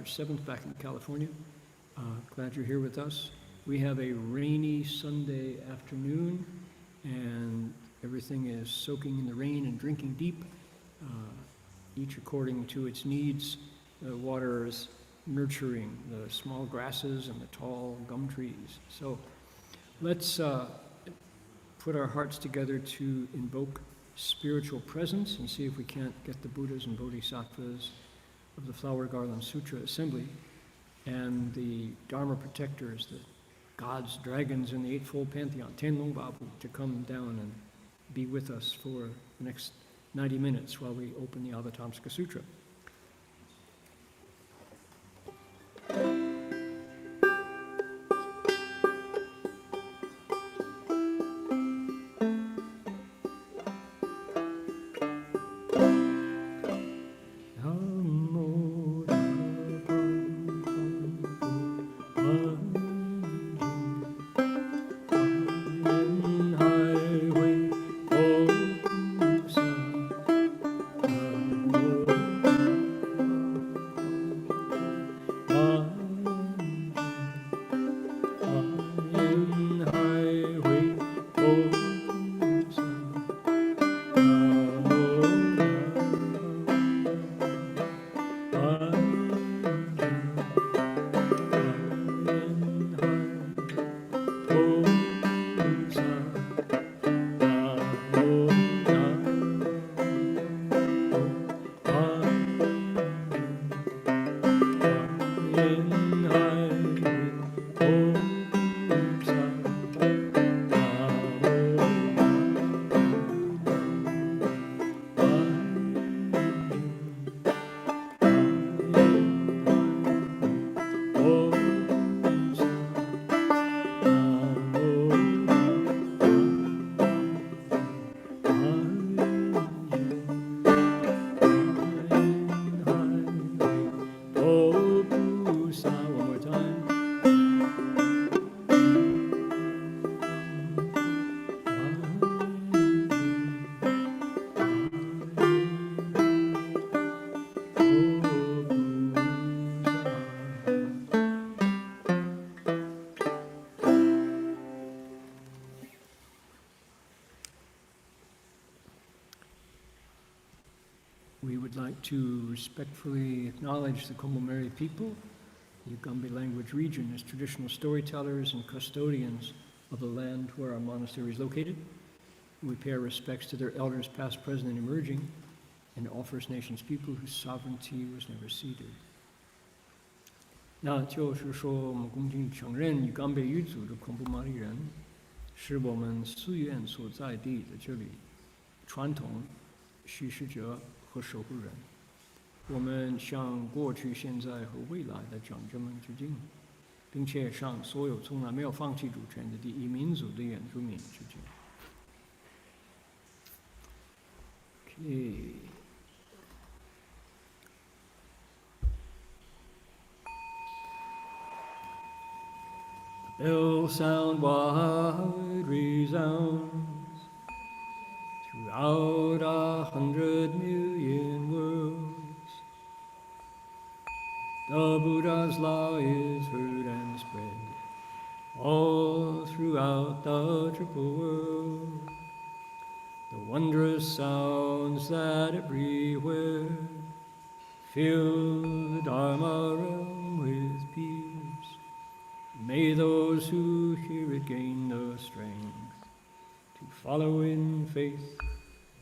7th back in California. Glad you're here with us. We have a rainy Sunday afternoon, and everything is soaking in the rain and drinking deep, each according to its needs. The water is nurturing the small grasses and the tall gum trees. So let's put our hearts together to invoke spiritual presence and see if we can't get the Buddhas and Bodhisattvas of the Flower Garland Sutra Assembly and the Dharma protectors, the gods, dragons in the Eightfold Pantheon, Tenlong Babu, to come down and be with us for the next 90 minutes while we open the Avatamsaka Sutra. We would like to respectfully acknowledge the Komomeri people, the Ugambi language region, as traditional storytellers and custodians of the land where our monastery is located. We pay our respects to their elders past, present, and emerging, and all First Nations people whose sovereignty was never ceded. 那就是说，我们恭敬承认与冈北语族的孔布玛丽人是我们寺院所在地的这里传统叙事者和守护人。我们向过去、现在和未来的长者们致敬，并且向所有从来没有放弃主权的第一民族的原住民致敬。Okay. The bell sound wide resounds throughout 100 million worlds. The Buddha's law is heard and spread all throughout the triple world. The wondrous sounds that everywhere fill the Dharma realm with peace. May those who hear it gain the strength to follow in faith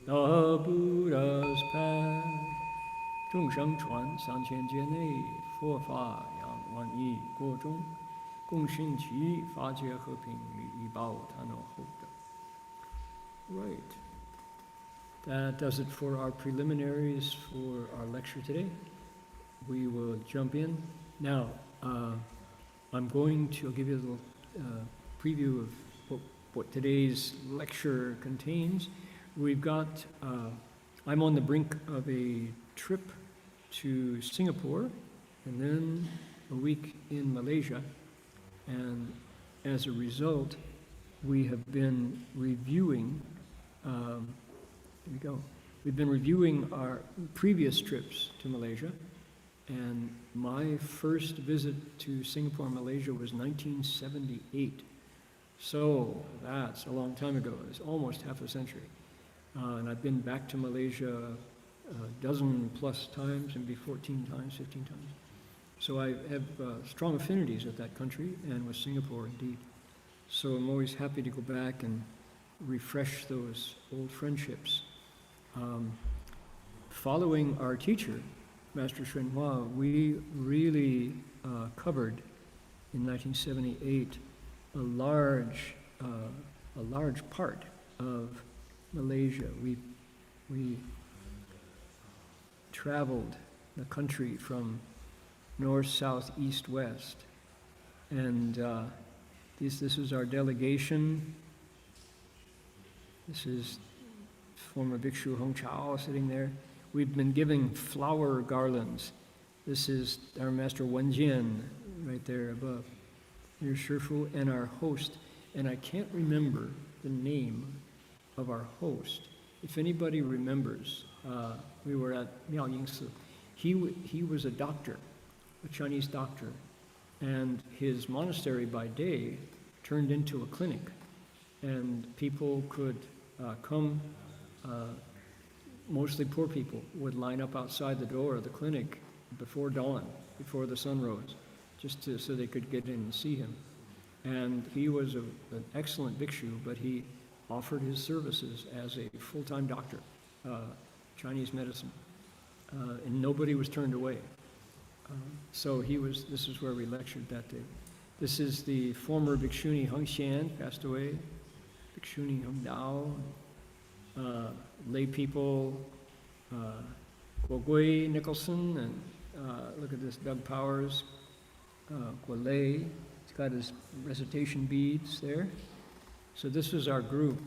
the Buddha's path. 众生传3000劫内，佛法扬万亿国中，共寻其法界和平，利益报他能厚德。Right. That does it for our preliminaries for our lecture today. We will jump in. Now, I'm going to give you a little preview of what today's lecture contains. We've got, I'm on the brink of a trip to Singapore and then a week in Malaysia. And as a result, we have been reviewing Here we go. We've been reviewing our previous trips to Malaysia, And my first visit to Singapore, Malaysia was 1978. So that's a long time ago. It's almost half a century. And I've been back to Malaysia a dozen plus times, maybe 14 times, 15 times. So I have strong affinities with that country and with Singapore indeed. So I'm always happy to go back and refresh those old friendships. Following our teacher, Master Hsuan Hua, we really covered in 1978 a large part of Malaysia. We traveled the country from north, south, east, west, and this is our delegation. This is former Bhikshu Hong Chao sitting there. We've been giving flower garlands. This is our Master Wen Jian right there above. Here's Shifu and our host. And I can't remember the name of our host. If anybody remembers, we were at Miao Yingsi. He was a doctor, a Chinese doctor, and his monastery by day turned into a clinic. And people could come, mostly poor people, would line up outside the door of the clinic before dawn, before the sun rose, so they could get in and see him. And he was an excellent bhikshu, but he offered his services as a full-time doctor, Chinese medicine, and nobody was turned away. So this is where we lectured that day. This is the former Bhikshuni Heng Xian, passed away, Bhikshuni Heng Dao, lay people, Guo Gui Nicholson, and look at this, Doug Powers, Guo Lei, he's got his recitation beads there. So this is our group.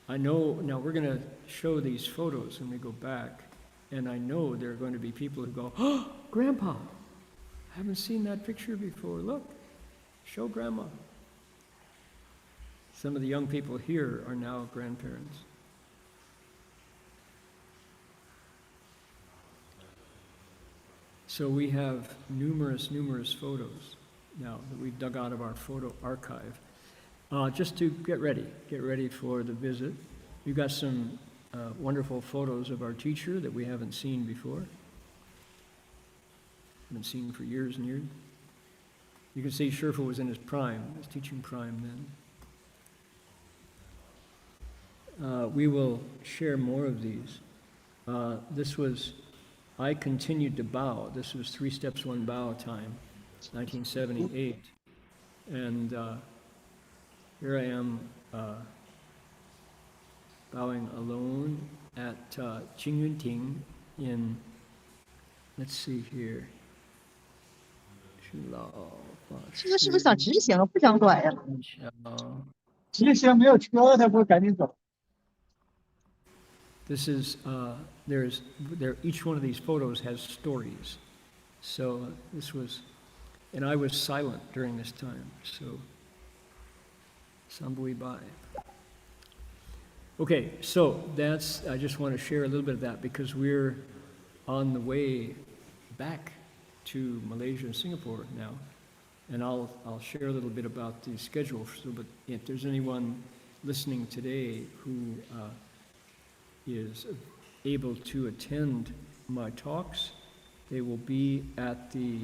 I know, now we're going to show these photos when we go back, and I know there are going to be people who go, "Oh, Grandpa, I haven't seen that picture before. Look, show Grandma." Some of the young people here are now grandparents. So we have numerous photos now that we've dug out of our photo archive. Just to get ready for the visit. We've got some wonderful photos of our teacher that we haven't seen before. Haven't seen for years and years. You can see Shifu was in his prime, his teaching prime then. We will share more of these. I continued to bow. This was 3 steps, 1 bow time, 1978. And here I am bowing alone at Qingyunting in, let's see here. 这个是不是想直行了，不想拐呀？直行没有车，他不会赶紧走。 This is, each one of these photos has stories. So this was, and I was silent during this time, so Sambui Bai. Okay, so I just want to share a little bit of that because we're on the way back to Malaysia and Singapore now. And I'll share a little bit about the schedule. But if there's anyone listening today who is able to attend my talks, they will be at the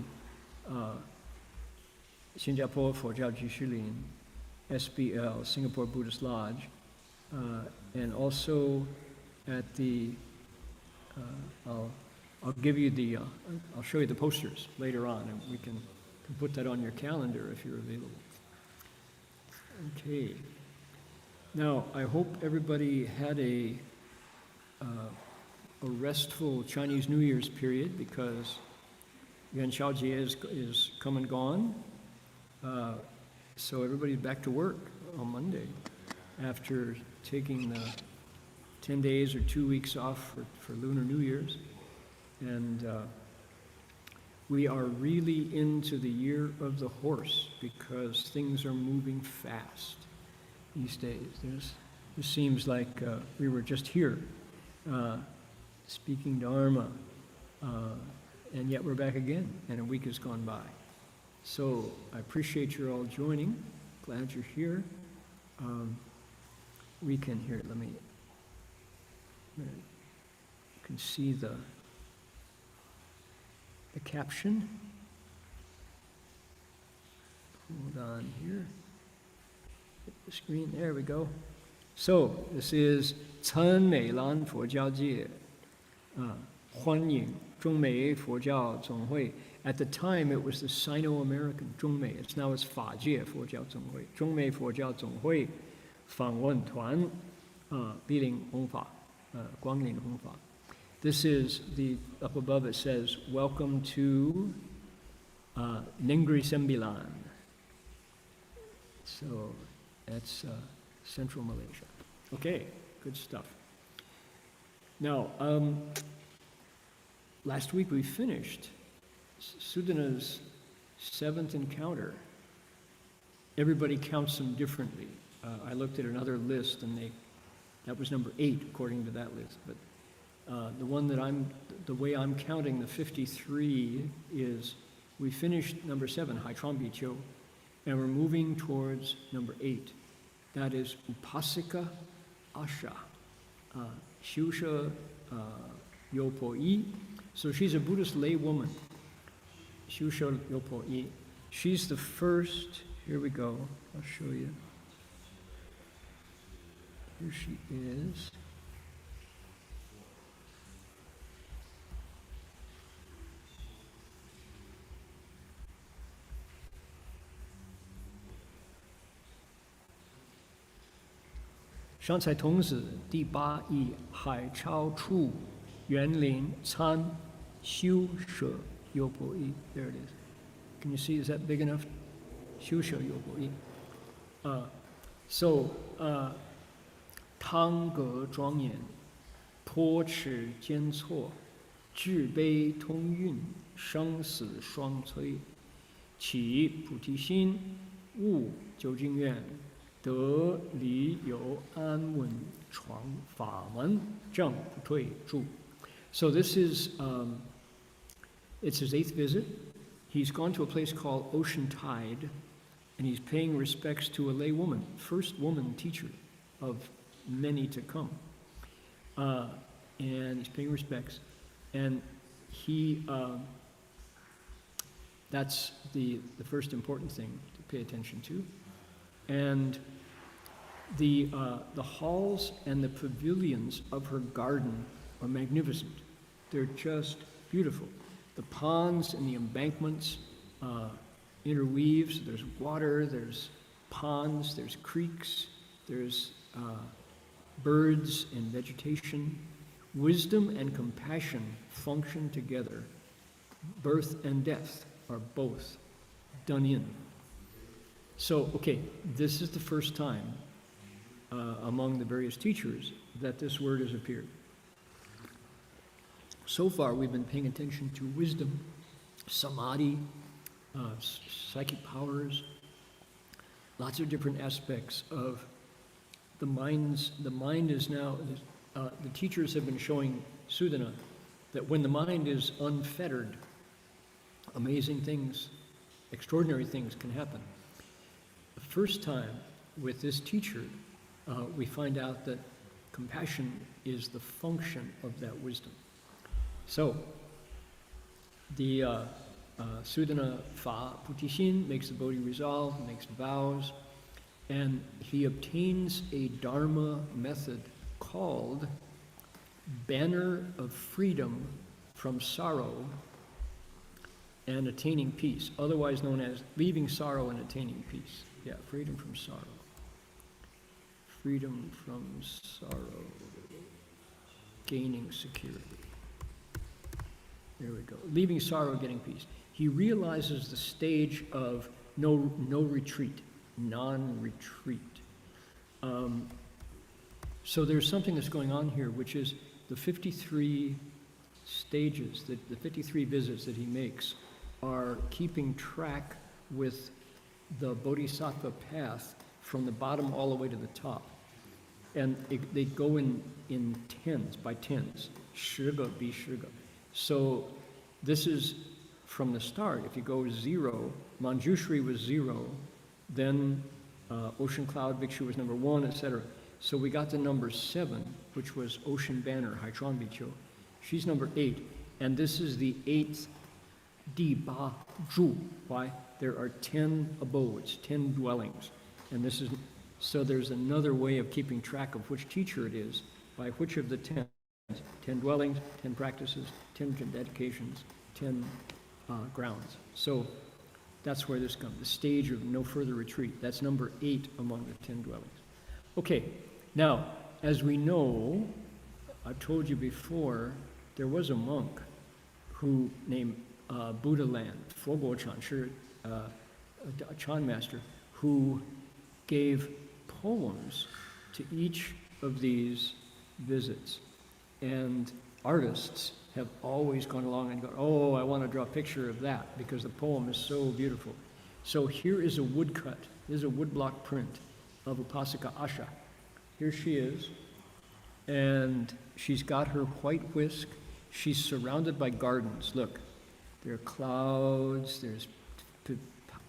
Singapore Forjiao Jishilin, SBL, Singapore Buddhist Lodge, and also at the, I'll give you the, I'll show you the posters later on, and we can put that on your calendar if you're available. Okay. Now, I hope everybody had a restful Chinese New Year's period because Yuan Shaojie is come and gone. So everybody's back to work on Monday after taking the 10 days or 2 weeks off for Lunar New Year's. And we are really into the year of the horse because things are moving fast these days. It seems like we were just here speaking Dharma And yet we're back again, and a week has gone by. So I appreciate you all joining. Glad you're here. We can hear. You can see the caption. Hold on here. Hit the screen. There we go. So this is 参美兰佛教界欢迎中美佛教总会. At the time, it was the Sino-American 中美. It's now it's 法界佛教总会. 中美佛教总会访问团莅临弘法光临弘法. This is up above it says, welcome to Negri Sembilan. So that's Central Malaysia. Okay, good stuff. Now, last week we finished Sudhana's 7th encounter. Everybody counts them differently. I looked at another list, and that was number 8 according to that list. But the way I'm counting the 53 is we finished number 7, Haitron Biqiu, and we're moving towards number 8. That is Upasika Asha, Shusha Yopo-i. So she's a Buddhist lay woman, Shusha Yopo-i. She's the first, here we go, I'll show you. Here she is. Shan Cai Tong Zi, 第8义, 海超处园林参修舍优婆夷. There it is. Can you see, is that big enough? 修舍优婆夷. So, 汤阁庄严, 托持坚错, 智悲通运, 生死双摧, 起菩提心, 悟究竟愿, 得离有安稳传法门正不退住. So this is, it's his 8th visit. He's gone to a place called Ocean Tide, and he's paying respects to a lay woman, first woman teacher of many to come. And he's paying respects. And that's the first important thing to pay attention to. And the halls and the pavilions of her garden are magnificent. They're just beautiful. The ponds and the embankments interweaves. There's water, there's ponds, there's creeks, there's birds and vegetation. Wisdom and compassion function together. Birth and death are both done in. So, okay, this is the first time among the various teachers that this word has appeared. So far, we've been paying attention to wisdom, samadhi, psychic powers, lots of different aspects of the mind. The mind is now, the teachers have been showing Sudhana that when the mind is unfettered, amazing things, extraordinary things can happen. The first time with this teacher, we find out that compassion is the function of that wisdom. So, the Sudhana Fa Putishin makes the Bodhi resolve, makes vows, and he obtains a Dharma method called Banner of Freedom from Sorrow and Attaining Peace, otherwise known as Leaving Sorrow and Attaining Peace. Yeah, freedom from sorrow. Freedom from sorrow, gaining security. There we go. Leaving sorrow, getting peace. He realizes the stage of no retreat, non-retreat. So there's something that's going on here, which is the 53 stages, the 53 visits that he makes are keeping track with the Bodhisattva path from the bottom all the way to the top. And they go in tens, by tens, shiga be shiga. So this is from the start. If you go 0, Manjushri was 0, then Ocean Cloud Bhikshu was number 1, etc. So we got to number 7, which was Ocean Banner, Haichuan Bhikshu. She's number 8, and this is the 8th Di Ba Zhu. Why? There are 10 abodes, 10 dwellings, and this is, so there's another way of keeping track of which teacher it is, by which of the 10. 10 dwellings, 10 practices, 10 dedications, 10 grounds. So that's where this comes, the stage of no further retreat. That's number 8 among the 10 dwellings. Okay, now, as we know, I've told you before, there was a monk who named Buddha Land, Foguo Chan Shi, a Chan master, who gave poems to each of these visits. And artists have always gone along and gone, oh, I want to draw a picture of that because the poem is so beautiful. So here is a woodcut. This is a woodblock print of Upasaka Asha. Here she is, and she's got her white whisk. She's surrounded by gardens. Look, there are clouds, there's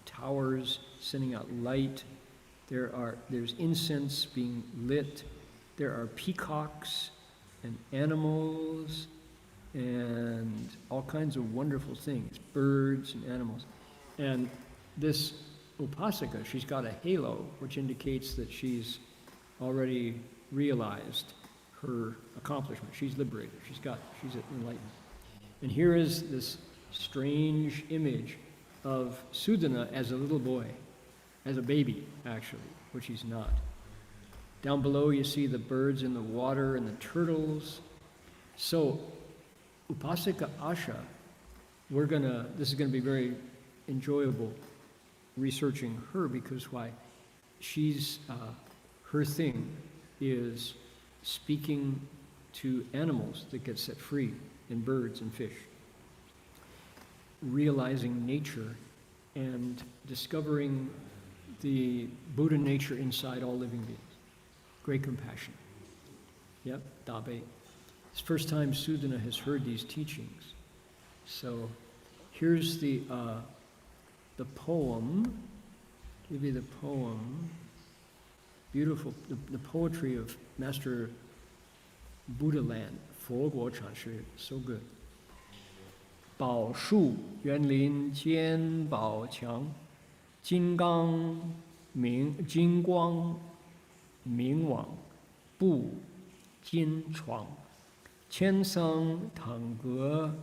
towers sending out light, there's incense being lit, there are peacocks and animals and all kinds of wonderful things, birds and animals. And this Upasaka, she's got a halo, which indicates that she's already realized her accomplishment. She's liberated, she's enlightened. And here is this strange image of Sudhana as a little boy, as a baby, actually, which he's not. Down below you see the birds in the water and the turtles. So Upasaka Asha, this is gonna be very enjoyable researching her, because why? She's, her thing is speaking to animals that get set free, and birds and fish. Realizing nature and discovering the Buddha nature inside all living beings. Great compassion. Yep, Dabe. It's the first time Sudhana has heard these teachings. So here's the poem. Give you the poem. Beautiful, the poetry of Master Buddha Land, Foguo Chan Shi, so good. 宝树园林间宝墙，金光明网布金床，千僧躺阁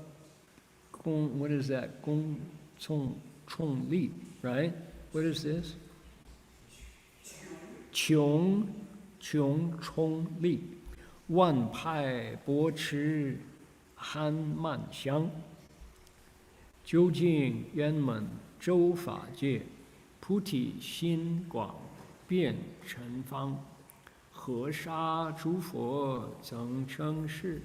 what is that? 恭冲立, right? What is this? 穷冲立，万派钵持酣曼香。究竟圆满周法界，菩提心广遍尘方。河沙诸佛增称是，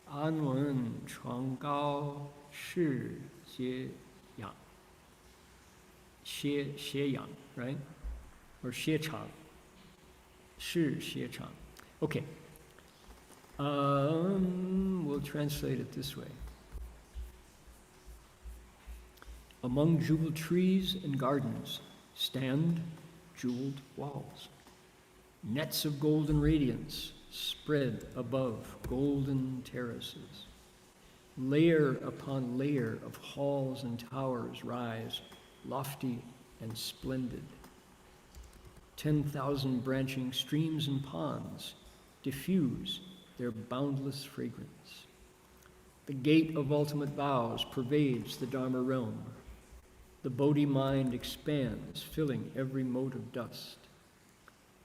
安稳床高是歇养。歇养 right? Or 歇场，是歇场。Okay. We'll translate it this way. Among jeweled trees and gardens stand jeweled walls. Nets of golden radiance spread above golden terraces. Layer upon layer of halls and towers rise, lofty and splendid. 10,000 branching streams and ponds diffuse their boundless fragrance. The gate of ultimate vows pervades the Dharma realm. The Bodhi mind expands, filling every mote of dust.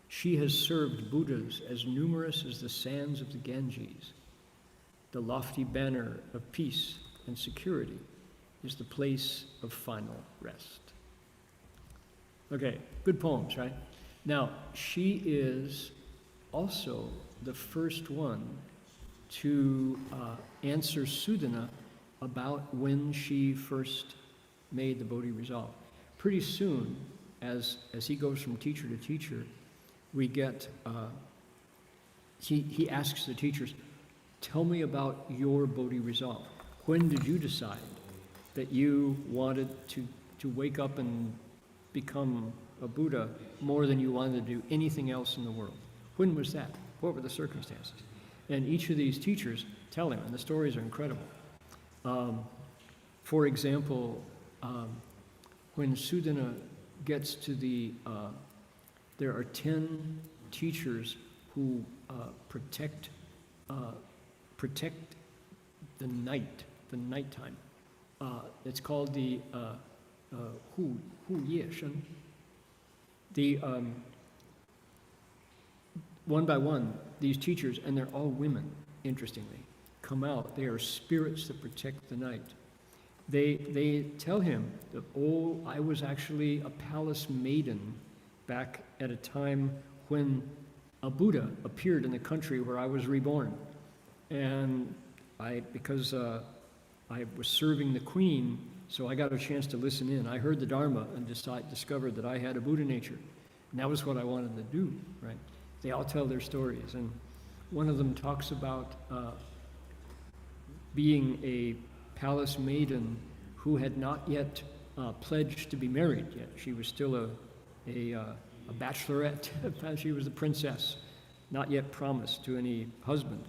She has served Buddhas as numerous as the sands of the Ganges. The lofty banner of peace and security is the place of final rest. Okay, good poems, right? Now, she is also the first one to answer Sudhana about when she first made the Bodhi resolve. Pretty soon, as he goes from teacher to teacher, we get, he asks the teachers, tell me about your Bodhi resolve. when did you decide that you wanted to wake up and become a Buddha more than you wanted to do anything else in the world? When was that? What were the circumstances? And each of these teachers tell him, and the stories are incredible. For example, when Sudhana gets to there are 10 teachers who protect the nighttime. It's called the Hu Ye Shen. The one by one, these teachers, and they're all women, interestingly, come out. They are spirits that protect the night. They tell him that, oh, I was actually a palace maiden back at a time when a Buddha appeared in the country where I was reborn. And because I was serving the queen, so I got a chance to listen in. I heard the Dharma and discovered that I had a Buddha nature. And that was what I wanted to do, right? They all tell their stories. And one of them talks about being a palace maiden who had not yet pledged to be married yet. She was still a bachelorette. She was a princess, not yet promised to any husband.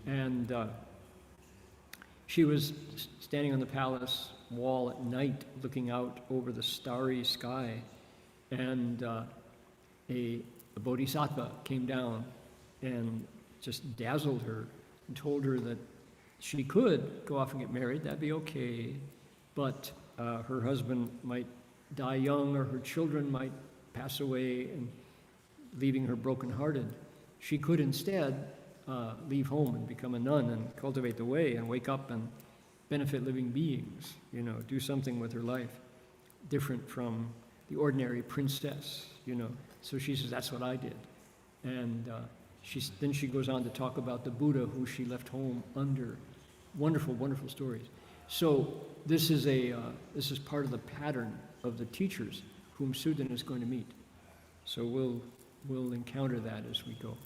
And she was standing on the palace wall at night looking out over the starry sky, and a bodhisattva came down and just dazzled her and told her that she could go off and get married, that'd be okay, but her husband might die young, or her children might pass away, and leaving her brokenhearted. She could instead leave home and become a nun and cultivate the way and wake up and benefit living beings, do something with her life different from the ordinary princess, So she says, that's what I did. And then she goes on to talk about the Buddha who she left home under. Wonderful, wonderful stories. So this is part of the pattern of the teachers whom Sudhana is going to meet. So we'll encounter that as we go.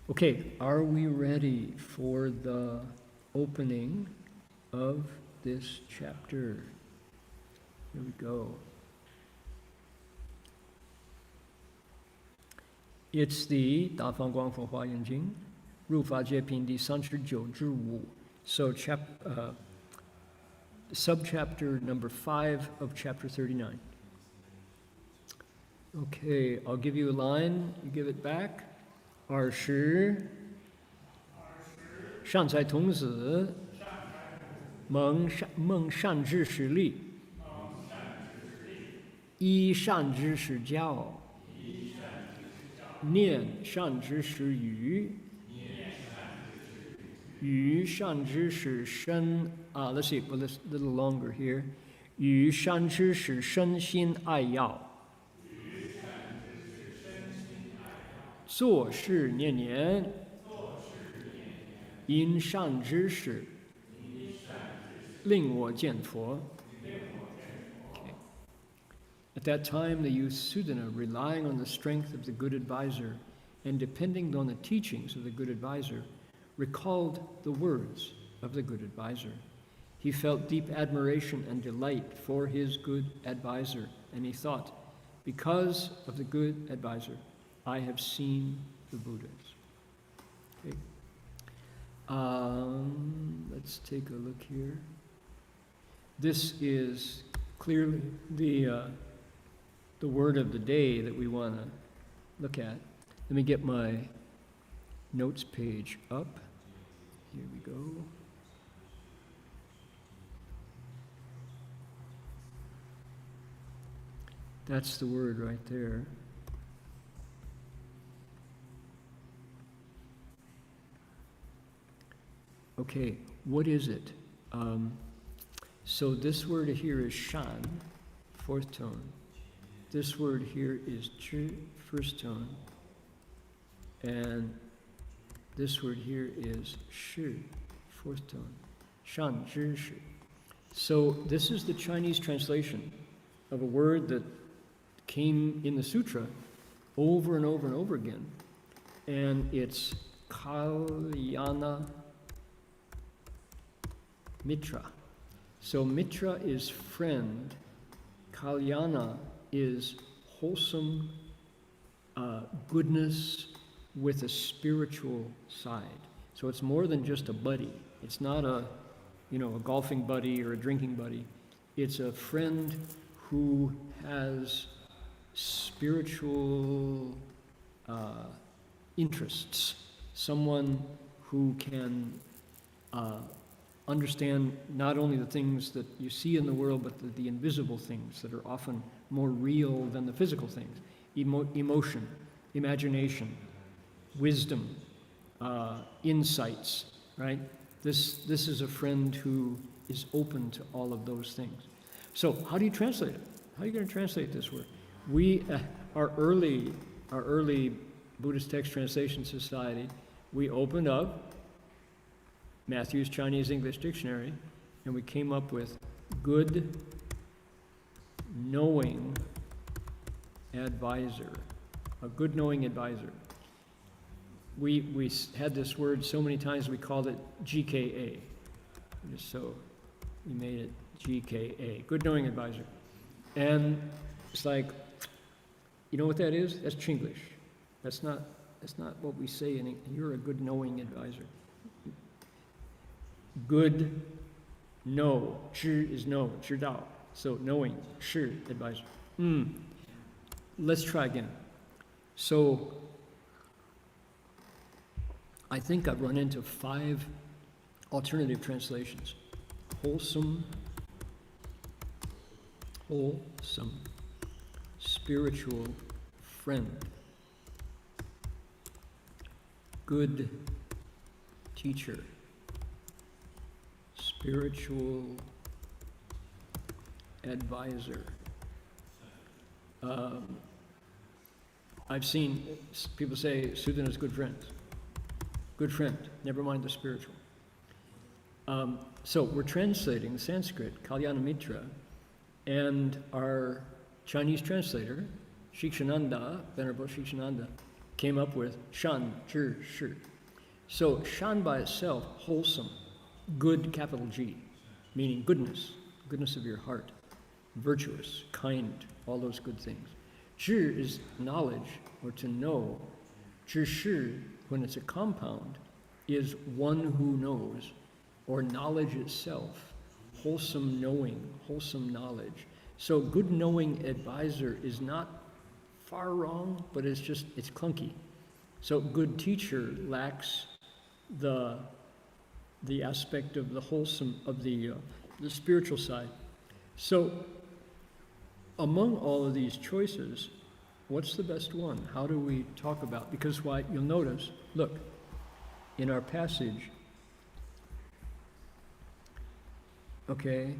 Okay, are we ready for the opening of this chapter? Here we go. It's the 大放光佛华严经 入法界品第39之5. So subchapter number 5 of chapter 39. Okay, I'll give you a line, you give it back. 尔时，善财童子，蒙善知识力，依善知识教，念善知识语，与善知识身。Let's see, a little longer here. 与善知识身心爱要。做事念念，因善知识，令我见佛。Okay. At that time, the youth Sudhana, relying on the strength of the good advisor and depending on the teachings of the good advisor, recalled the words of the good advisor. He felt deep admiration and delight for his good advisor, and he thought, because of the good advisor, I have seen the Buddhas. Okay. Let's take a look here. This is clearly the word of the day that we want to look at. Let me get my notes page up. Here we go. That's the word right there. Okay, what is it? So this word here is shan, fourth tone. This word here is chu, first tone. And this word here is shi, fourth tone. Shan, zhi, shi. So this is the Chinese translation of a word that came in the Sutra over and over and over again. And it's kalyana Mitra. So mitra is friend. Kalyana is wholesome goodness with a spiritual side. So it's more than just a buddy. It's not a golfing buddy or a drinking buddy. It's a friend who has spiritual interests. Someone who can understand not only the things that you see in the world, but the invisible things that are often more real than the physical things. Emotion, imagination, wisdom, insights, right? This is a friend who is open to all of those things. So how do you translate it? How are you going to translate this word? We, our early Buddhist Text Translation Society, we opened up Matthew's Chinese English Dictionary, and we came up with good knowing advisor, a good knowing advisor. We had this word so many times we called it GKA, just so we made it GKA, good knowing advisor. And it's like, you know what that is? That's Chinglish. That's not what we say in you're a good knowing advisor. Good know, 知 is know, 知道. So knowing, 是 advisor. Let's try again. So I think I've run into 5 alternative translations. Wholesome, spiritual friend, good teacher, spiritual advisor. I've seen people say Sudhana's good friends. Good friend, never mind the spiritual. So we're translating Sanskrit, Kalyana Mitra, and our Chinese translator, Shikshananda, Venerable Shikshananda, came up with Shan, Zhi, Shi. So Shan by itself, wholesome, good, capital G, meaning goodness of your heart, virtuous, kind, all those good things. Zhi is knowledge, or to know. Zhi Shi, when it's a compound, is one who knows, or knowledge itself, wholesome knowing, wholesome knowledge. So good knowing advisor is not far wrong, but it's clunky. So good teacher lacks the aspect of the wholesome, of the spiritual side. So among all of these choices, what's the best one? How do we talk about? Because you'll notice, look, in our passage, okay,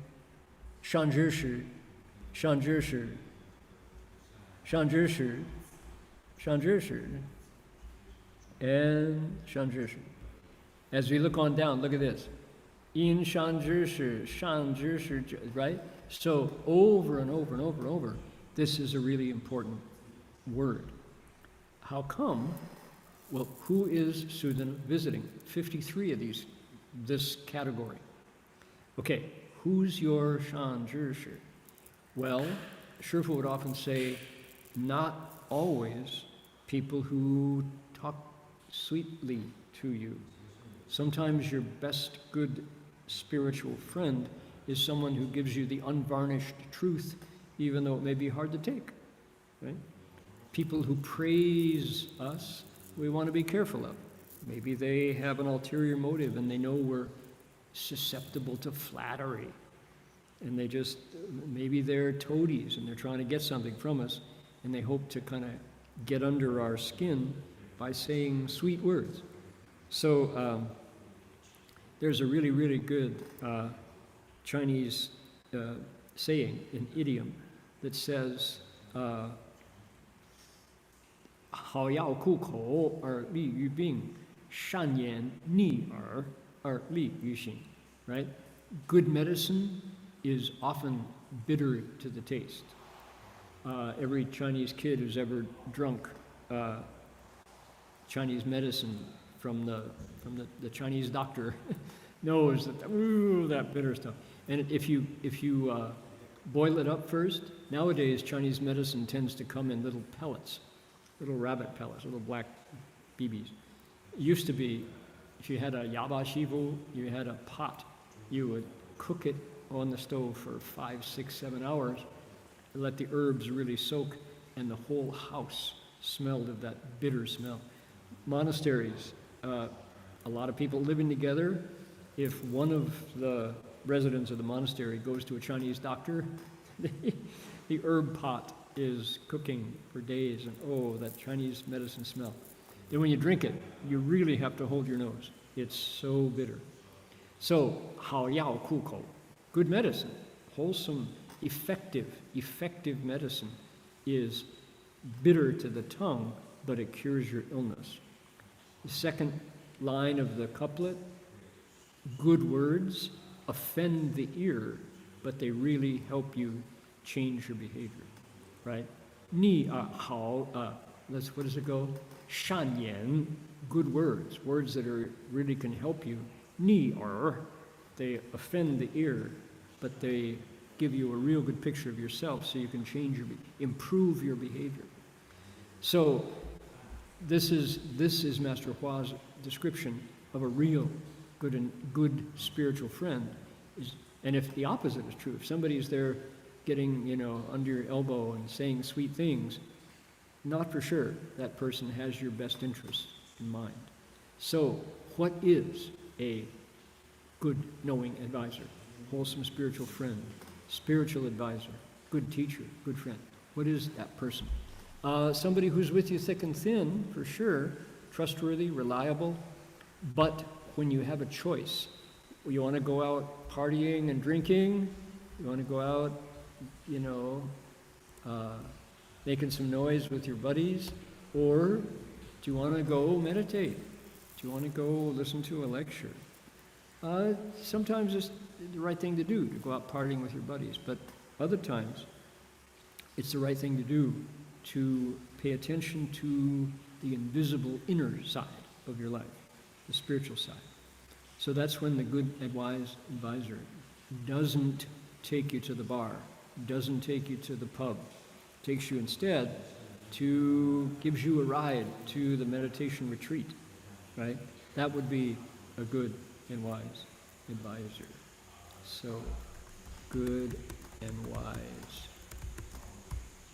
上知识, 上知识, 上知识, 上知识, and 上知识. As we look on down, look at this. 因上知识, 上知识, right? So over and over and over and over, this is a really important word. How come? Well, who is Sudhana visiting? 53 of this category. Okay, who's your Shan Zhi? Well, Shifu would often say, not always people who talk sweetly to you. Sometimes your best good spiritual friend is someone who gives you the unvarnished truth, even though it may be hard to take, right? People who praise us, we want to be careful of. Maybe they have an ulterior motive and they know we're susceptible to flattery. And maybe they're toadies and they're trying to get something from us, and they hope to kind of get under our skin by saying sweet words. So there's a really, really good Chinese saying, an idiom, that says, 好药苦口而利于病，善言逆耳而利于行. Right? Good medicine is often bitter to the taste. Every Chinese kid who's ever drunk Chinese medicine from the Chinese doctor knows that, ooh, that bitter stuff. And if you boil it up first, nowadays Chinese medicine tends to come in little pellets, little rabbit pellets, little black BBs. It used to be, if you had a yaba shivu, you had a pot, you would cook it on the stove for 5, 6, 7 hours, let the herbs really soak, and the whole house smelled of that bitter smell. Monasteries, a lot of people living together. If one of the residents of the monastery goes to a Chinese doctor, the herb pot is cooking for days, and oh, that Chinese medicine smell. Then when you drink it, you really have to hold your nose. It's so bitter. So, 好药苦口, good medicine, wholesome, effective medicine is bitter to the tongue, but it cures your illness. The second line of the couplet, good words offend the ear, but they really help you change your behavior, right? 你 好, what does it go? 善言, good words, words that really can help you. 逆耳, they offend the ear, but they give you a real good picture of yourself so you can improve your behavior. So this is Master Hua's description of a real good spiritual friend. And if the opposite is true, if somebody's there getting, under your elbow and saying sweet things, not for sure that person has your best interests in mind. So what is a good knowing advisor, wholesome spiritual friend, spiritual advisor, good teacher, good friend? What is that person? Somebody who's with you thick and thin, for sure, trustworthy, reliable, but when you have a choice, you want to go out partying and drinking, you want to go out, making some noise with your buddies, or do you want to go meditate? Do you want to go listen to a lecture? Sometimes it's the right thing to do, to go out partying with your buddies, but other times it's the right thing to do to pay attention to the invisible inner side of your life, the spiritual side. So that's when the good and wise advisor doesn't take you to the bar, doesn't take you to the pub, takes you instead gives you a ride to the meditation retreat, right? That would be a good and wise advisor. So, good and wise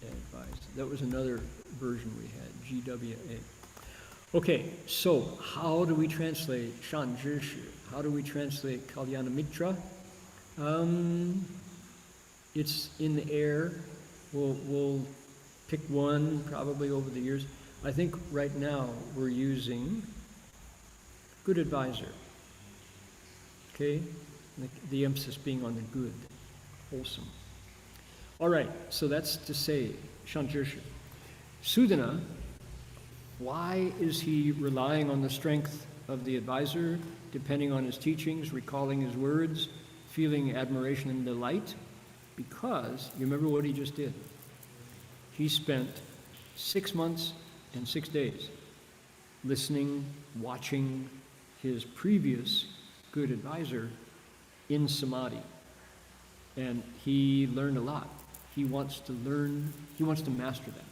advisor. That was another version we had, GWA. Okay, so how do we translate Shan Zhishi? How do we translate Kalyana Mitra? It's in the air. We'll pick one probably over the years. I think right now we're using good advisor. Okay? The emphasis being on the good, wholesome. All right, so that's to say, Shanjirsha. Sudhana, why is he relying on the strength of the advisor, depending on his teachings, recalling his words, feeling admiration and delight? Because, you remember what he just did? He spent 6 months and 6 days listening, watching his previous good advisor in samadhi. And he learned a lot. He wants to master that.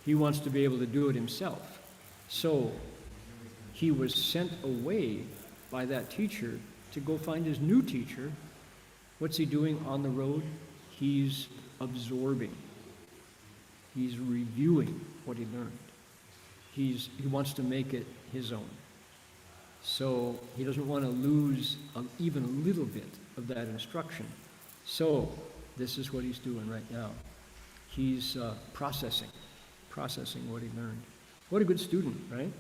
He wants to be able to do it himself. So he was sent away by that teacher to go find his new teacher. What's he doing on the road? He's absorbing. He's reviewing what he learned. He wants to make it his own. So he doesn't want to lose even a little bit of that instruction. So this is what he's doing right now. He's processing what he learned. What a good student, right?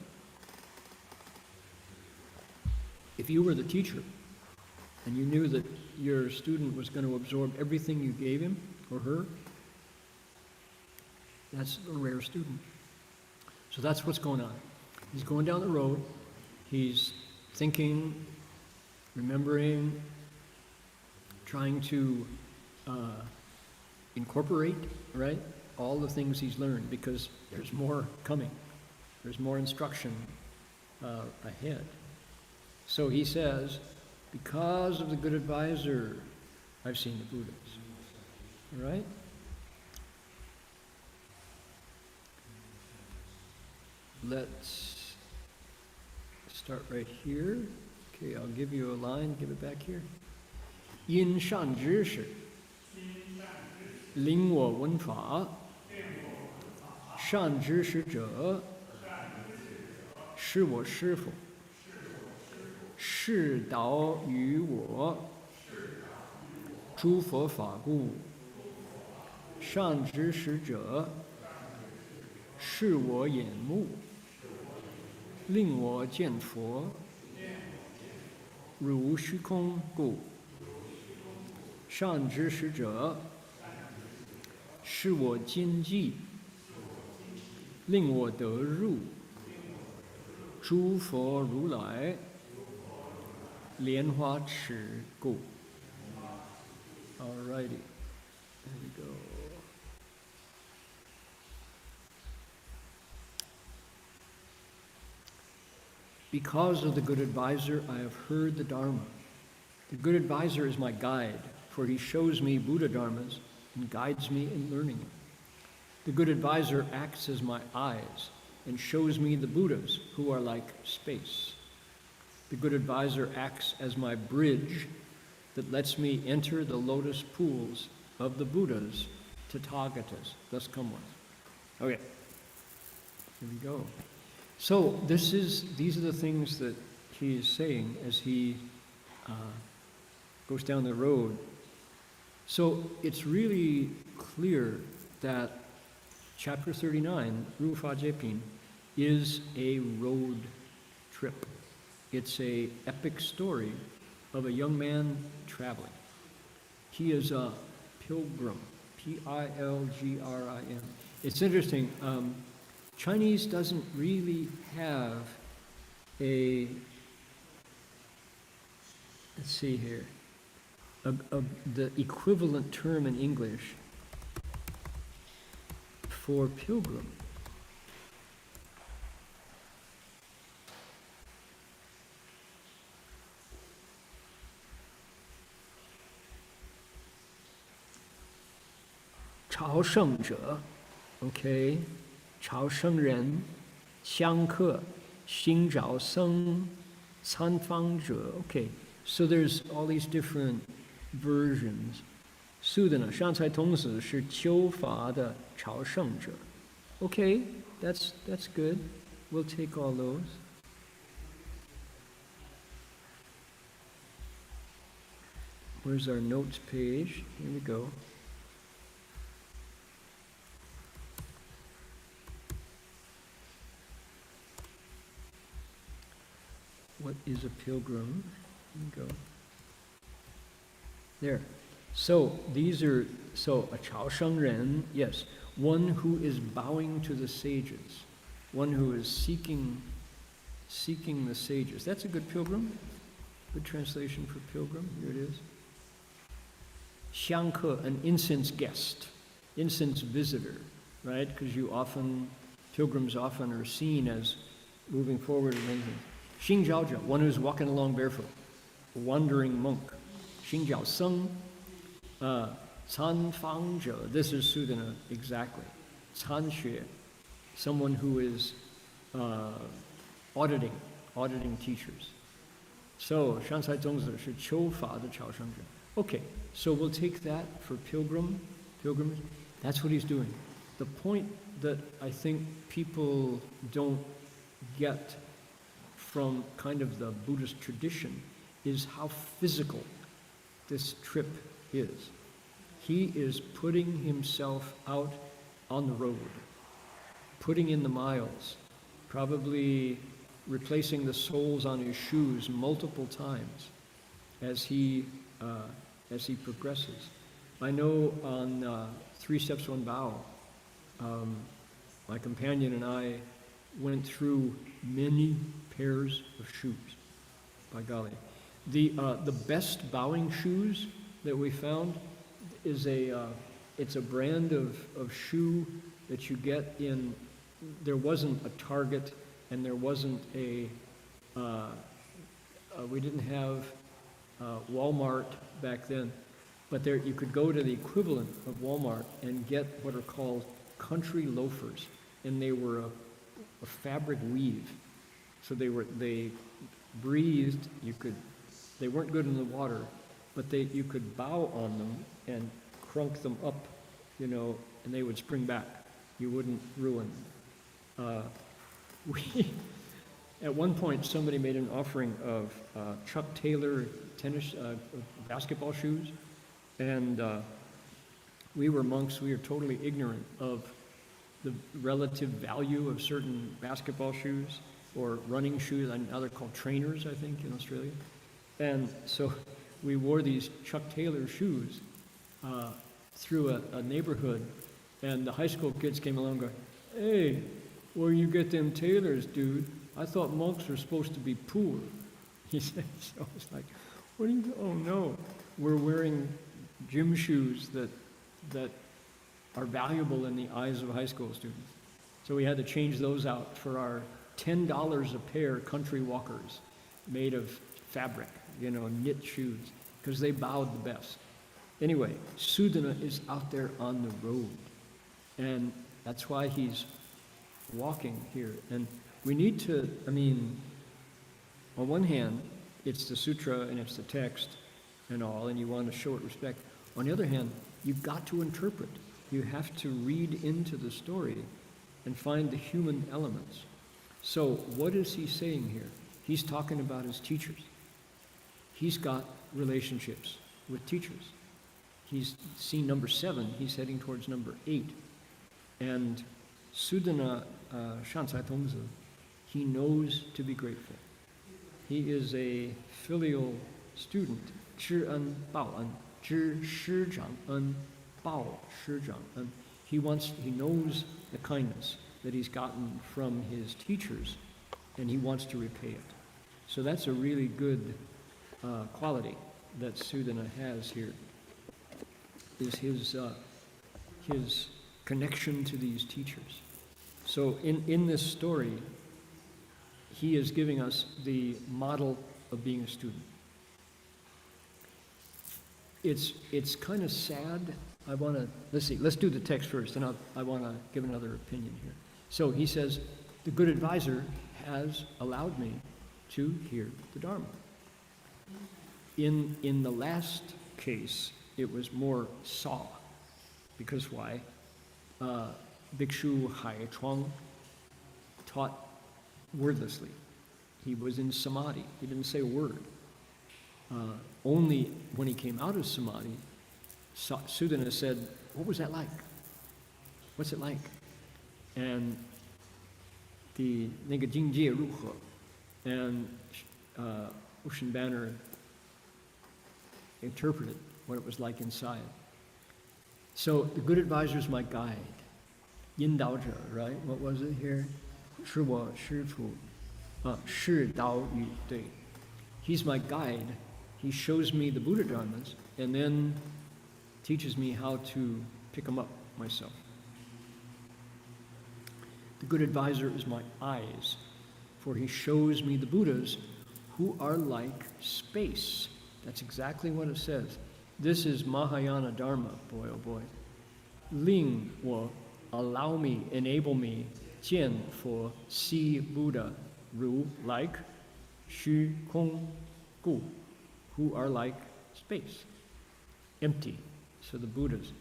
If you were the teacher and you knew that your student was going to absorb everything you gave him or her, that's a rare student. So that's what's going on. He's going down the road. He's thinking, remembering, trying to incorporate, right, all the things he's learned, because there's more coming. There's more instruction ahead. So he says, Because of the good advisor, I've seen the Buddhas. All right? Let's start right here. Okay, I'll give you a line, give it back here. 因善知识，令我闻法。善知识者，是我师父。示导于我，诸佛法故。善知识者，是我眼目，令我见佛。如虚空故。善知识者，是我今际，令我得入诸佛如来莲花池故。Alrighty, there we go. Because of the good advisor, I have heard the Dharma. The good advisor is my guide, for he shows me Buddha Dharmas and guides me in learning it. The good advisor acts as my eyes and shows me the Buddhas, who are like space. The good advisor acts as my bridge that lets me enter the lotus pools of the Buddhas, Tathagatas, thus come with. Okay, here we go. So these are the things that he is saying as he goes down the road. So it's really clear that chapter 39, Ru Fa Jepin, is a road trip. It's an epic story of a young man traveling. He is a pilgrim, Pilgrim. It's interesting, Chinese doesn't really have a, let's see here, the equivalent term in English for pilgrim. Chao Sheng Zhe, okay, Chao Sheng Ren, Xiang Ke, Xing Zhao Seng, Can Fang Zhe, okay. So there's all these different versions. Sudhana, Shanzai Tongzi, Shi Qiu Fa de Chao Sheng Zhe. Okay, that's good. We'll take all those. Where's our notes page? Here we go. What is a pilgrim? Here we go. There. So these are, a Chao Sheng Ren, yes, one who is bowing to the sages, one who is seeking the sages. That's a good pilgrim. Good translation for pilgrim. Here it is. Xiang Ke, an incense guest, incense visitor, right? Because pilgrims often are seen as moving forward and anything. Xing Zhao Zhe, one who's walking along barefoot, a wandering monk. Xing Zhao Seng, Can Fang Zhe, this is Sudhana exactly. Can Xue, someone who is auditing teachers. So, Shanzai Zongzi Shi Qiu Fa de Chao Sheng Zhe. Okay, so we'll take that for pilgrimage. That's what he's doing. The point that I think people don't get from kind of the Buddhist tradition is how physical this trip is. He is putting himself out on the road, putting in the miles, probably replacing the soles on his shoes multiple times as he progresses. I know on 3 Steps, 1 Bow, my companion and I went through many pairs of shoes, by golly. The best bowing shoes that we found is it's a brand of shoe that you get in, there wasn't a Target and there wasn't we didn't have Walmart back then, but there you could go to the equivalent of Walmart and get what are called country loafers, and they were a fabric weave. So they breathed. They weren't good in the water, but you could bow on them and crunk them up, and they would spring back. You wouldn't ruin. At one point, somebody made an offering of Chuck Taylor tennis, basketball shoes, and we were monks. We were totally ignorant of the relative value of certain basketball shoes or running shoes. Now they're called trainers, I think, in Australia. And so we wore these Chuck Taylor shoes through a neighborhood, and the high school kids came along and go, "Hey, where you get them Taylors, dude? I thought monks were supposed to be poor." He said, so it's like, what do you, oh no, we're wearing gym shoes that are valuable in the eyes of high school students. So we had to change those out for our $10 a pair country walkers made of fabric, knit shoes, because they bowed the best. Anyway, Sudhana is out there on the road, and that's why he's walking here. And we need to, on one hand, it's the sutra and it's the text and all, and you want to show it respect. On the other hand, you've got to interpret. You have to read into the story and find the human elements. So what is he saying here? He's talking about his teachers. He's got relationships with teachers. He's seen number 7. He's heading towards number 8. And Sudhana Shansai Tongzi, he knows to be grateful. He is a filial student. 知恩报恩，知师长恩，报师长恩. He knows the kindness that he's gotten from his teachers, and he wants to repay it. So that's a really good quality that Sudhana has here, is his connection to these teachers. So in this story, he is giving us the model of being a student. It's kind of sad. Let's do the text first, and I want to give another opinion here. So he says, the good advisor has allowed me to hear the Dharma. In the last case, it was more saw, because why? Bhikshu Hai Chuang taught wordlessly. He was in samadhi. He didn't say a word. Only when he came out of samadhi, Sudhana said, "What was that like? What's it like?" And the 那个境界如何? And Ocean Banner interpreted what it was like inside. So the good advisor is my guide. 引导者, right? What was it here? 是我师父. 是导语, 对. He's my guide. He shows me the Buddha Dharmas and then teaches me how to pick them up myself. The good advisor is my eyes, for he shows me the Buddhas who are like space. That's exactly what it says. This is Mahayana Dharma, boy oh boy. Ling wo, allow me, enable me, jian for see Buddha, ru like, xu kong gu, who are like space, empty. So the Buddhas.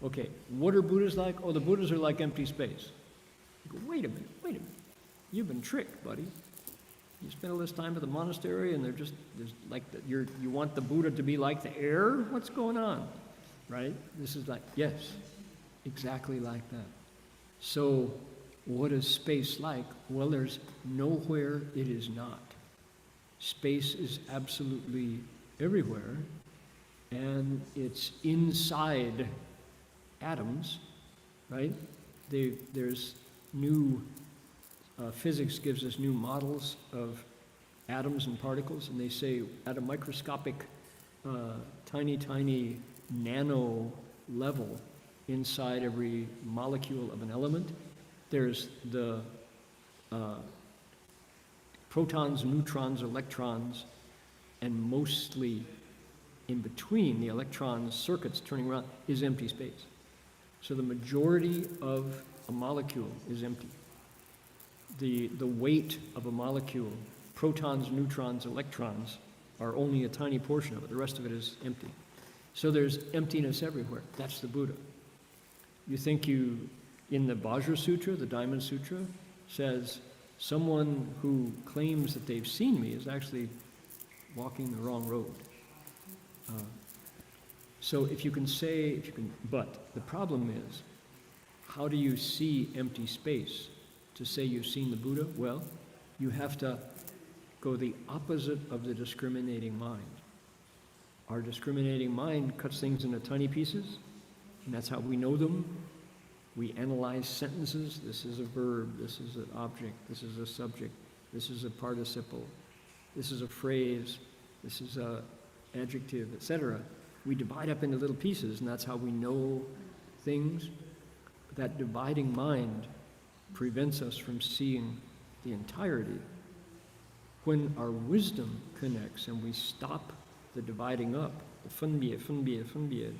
Okay, what are Buddhas like? Oh, the Buddhas are like empty space. You go, wait a minute. You've been tricked, buddy. You spend all this time at the monastery and there's like, you want the Buddha to be like the air? What's going on? Right? This is like, yes, exactly like that. So what is space like? Well, there's nowhere it is not. Space is absolutely everywhere, and it's inside atoms, right? There's new, physics gives us new models of atoms and particles, and they say at a microscopic, tiny nano level inside every molecule of an element, there's the protons, neutrons, electrons, and mostly in between the electron circuits turning around is empty space. So the majority of a molecule is empty. The weight of a molecule, protons, neutrons, electrons, are only a tiny portion of it. The rest of it is empty. So there's emptiness everywhere. That's the Buddha. You think in the Vajra Sutra, the Diamond Sutra, says someone who claims that they've seen me is actually walking the wrong road. So but the problem is, how do you see empty space to say you've seen the Buddha? Well, you have to go the opposite of the discriminating mind. Our discriminating mind cuts things into tiny pieces, and that's how we know them. We analyze sentences. This is a verb, this is an object, this is a subject, this is a participle, this is a phrase, this is an adjective, etc. We divide up into little pieces, and that's how we know things. That dividing mind prevents us from seeing the entirety. When our wisdom connects and we stop the dividing up, the funbie,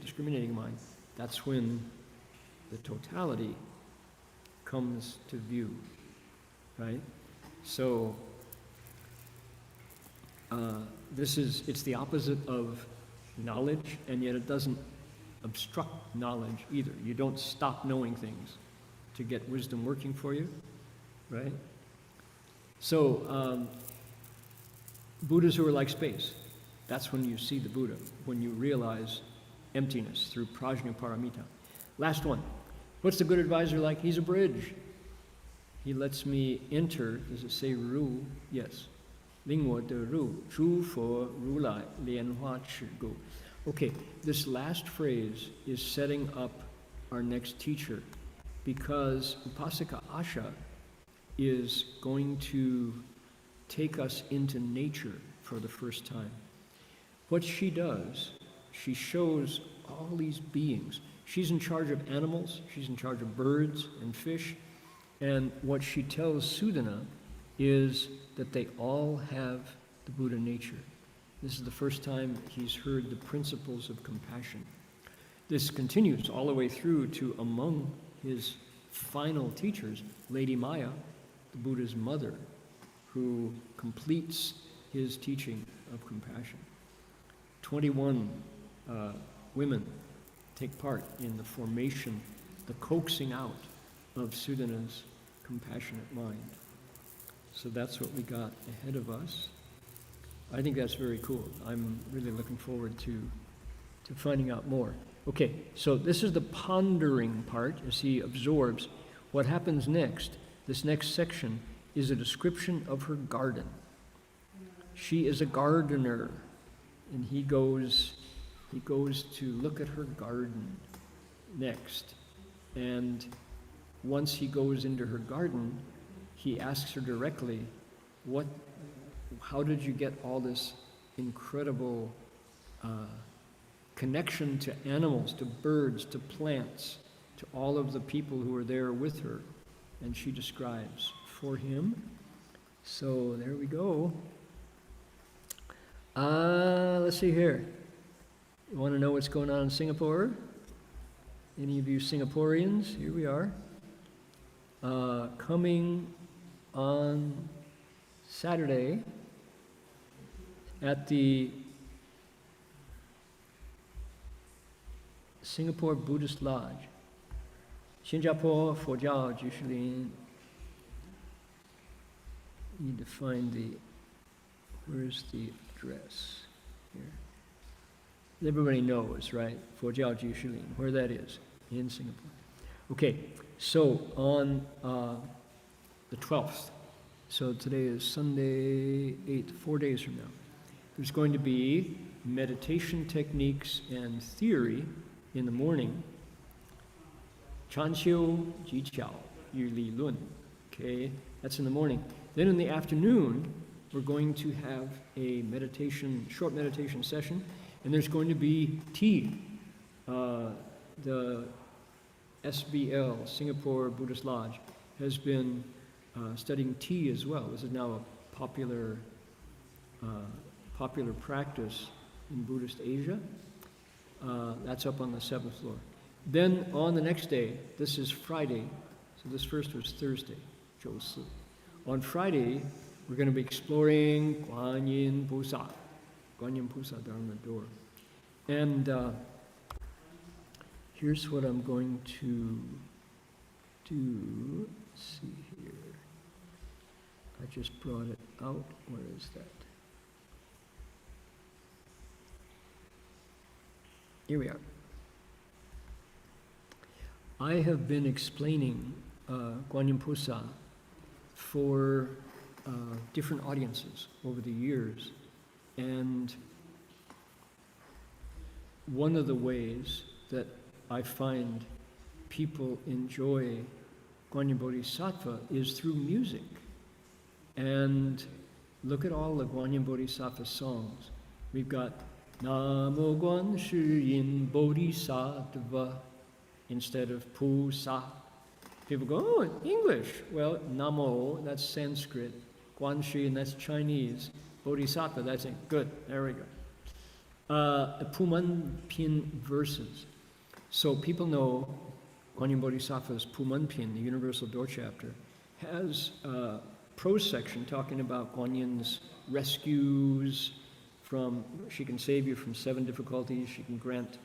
discriminating mind, that's when the totality comes to view, right? So it's the opposite of knowledge, and yet it doesn't obstruct knowledge either. You don't stop knowing things to get wisdom working for you, right? So Buddhas who are like space, that's when you see the Buddha, when you realize emptiness through prajnaparamita. Last one. What's the good advisor like? He's a bridge. He lets me enter. Does it say ru? Yes. Lingwo de ru. Zhu fo ru lai lian hua chi gu. Okay, this last phrase is setting up our next teacher, because Upasaka Asha is going to take us into nature for the first time. What she does, she shows all these beings. She's in charge of animals, she's in charge of birds and fish, and what she tells Sudhana is that they all have the Buddha nature. This is the first time he's heard the principles of compassion. This continues all the way through to among his final teachers, Lady Maya, the Buddha's mother, who completes his teaching of compassion. 21 women take part in the formation, the coaxing out of Sudhana's compassionate mind. So that's what we got ahead of us. I think that's very cool. I'm really looking forward to finding out more. Okay, so this is the pondering part as he absorbs. What happens next, this next section, is a description of her garden. She is a gardener, and he goes to look at her garden next. And once he goes into her garden, he asks her directly, how did you get all this incredible connection to animals, to birds, to plants, to all of the people who are there with her? And she describes for him. So there we go. Let's see here. You want to know what's going on in Singapore? Any of you Singaporeans? Here we are. Coming on Saturday at the Singapore Buddhist Lodge, 新加坡佛教居士林. Need to find where's the address here? Everybody knows, right? 佛教居士林, where that is in Singapore. Okay, so on the 12th, so today is Sunday 8th, 4 days from now, there's going to be meditation techniques and theory in the morning. 禅修技巧与理论. Okay, that's in the morning. Then in the afternoon, we're going to have a short meditation session, and there's going to be tea. The SBL, Singapore Buddhist Lodge, has been studying tea as well. This is now a popular practice in Buddhist Asia. That's up on the 7th floor. Then on the next day, this is Friday, so this first was Thursday, 周四. On Friday, we're going to be exploring Guanyin Pusa Dharma door. And here's what I'm going to do. Let's see here. I just brought it out. Where is that? Here we are. I have been explaining Guanyin Pusa for different audiences over the years. And one of the ways that I find people enjoy Guanyin Bodhisattva is through music. And look at all the Guanyin Bodhisattva songs. We've got Namo Guan Shi Yin Bodhisattva instead of Pusa. People go, oh, English. Well, Namo, that's Sanskrit. Guan Shi, and that's Chinese. Bodhisattva, that's it. Good, there we go. Puman Pin verses. So people know Guanyin Bodhisattva's Puman Pin, the Universal Door Chapter, has a prose section talking about Guanyin's rescues from, she can save you from 7 difficulties, she can grant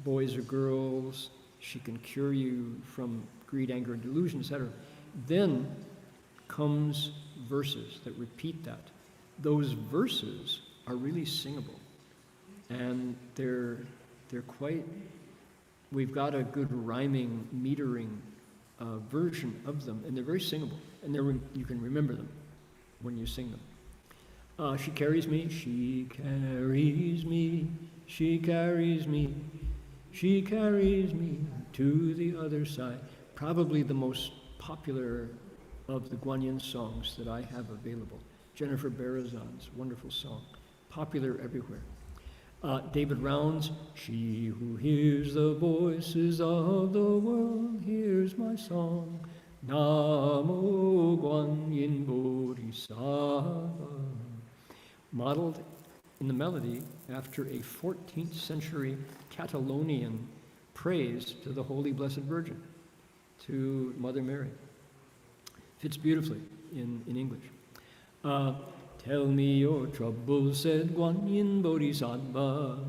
boys or girls, she can cure you from greed, anger, and delusion, etc. Then comes verses that repeat that. Those verses are really singable, and they're quite, we've got a good rhyming, metering version of them, and they're very singable, and you can remember them when you sing them. She carries me, she carries me, she carries me, she carries me to the other side. Probably the most popular of the Guanyin songs that I have available. Jennifer Barazan's wonderful song, popular everywhere. David Round's, she who hears the voices of the world hears my song. Namo Guanyin Bodhisattva. Modeled in the melody after a 14th century Catalonian praise to the Holy Blessed Virgin, to Mother Mary. Fits beautifully in English. Tell me your troubles, said Guanyin Bodhisattva.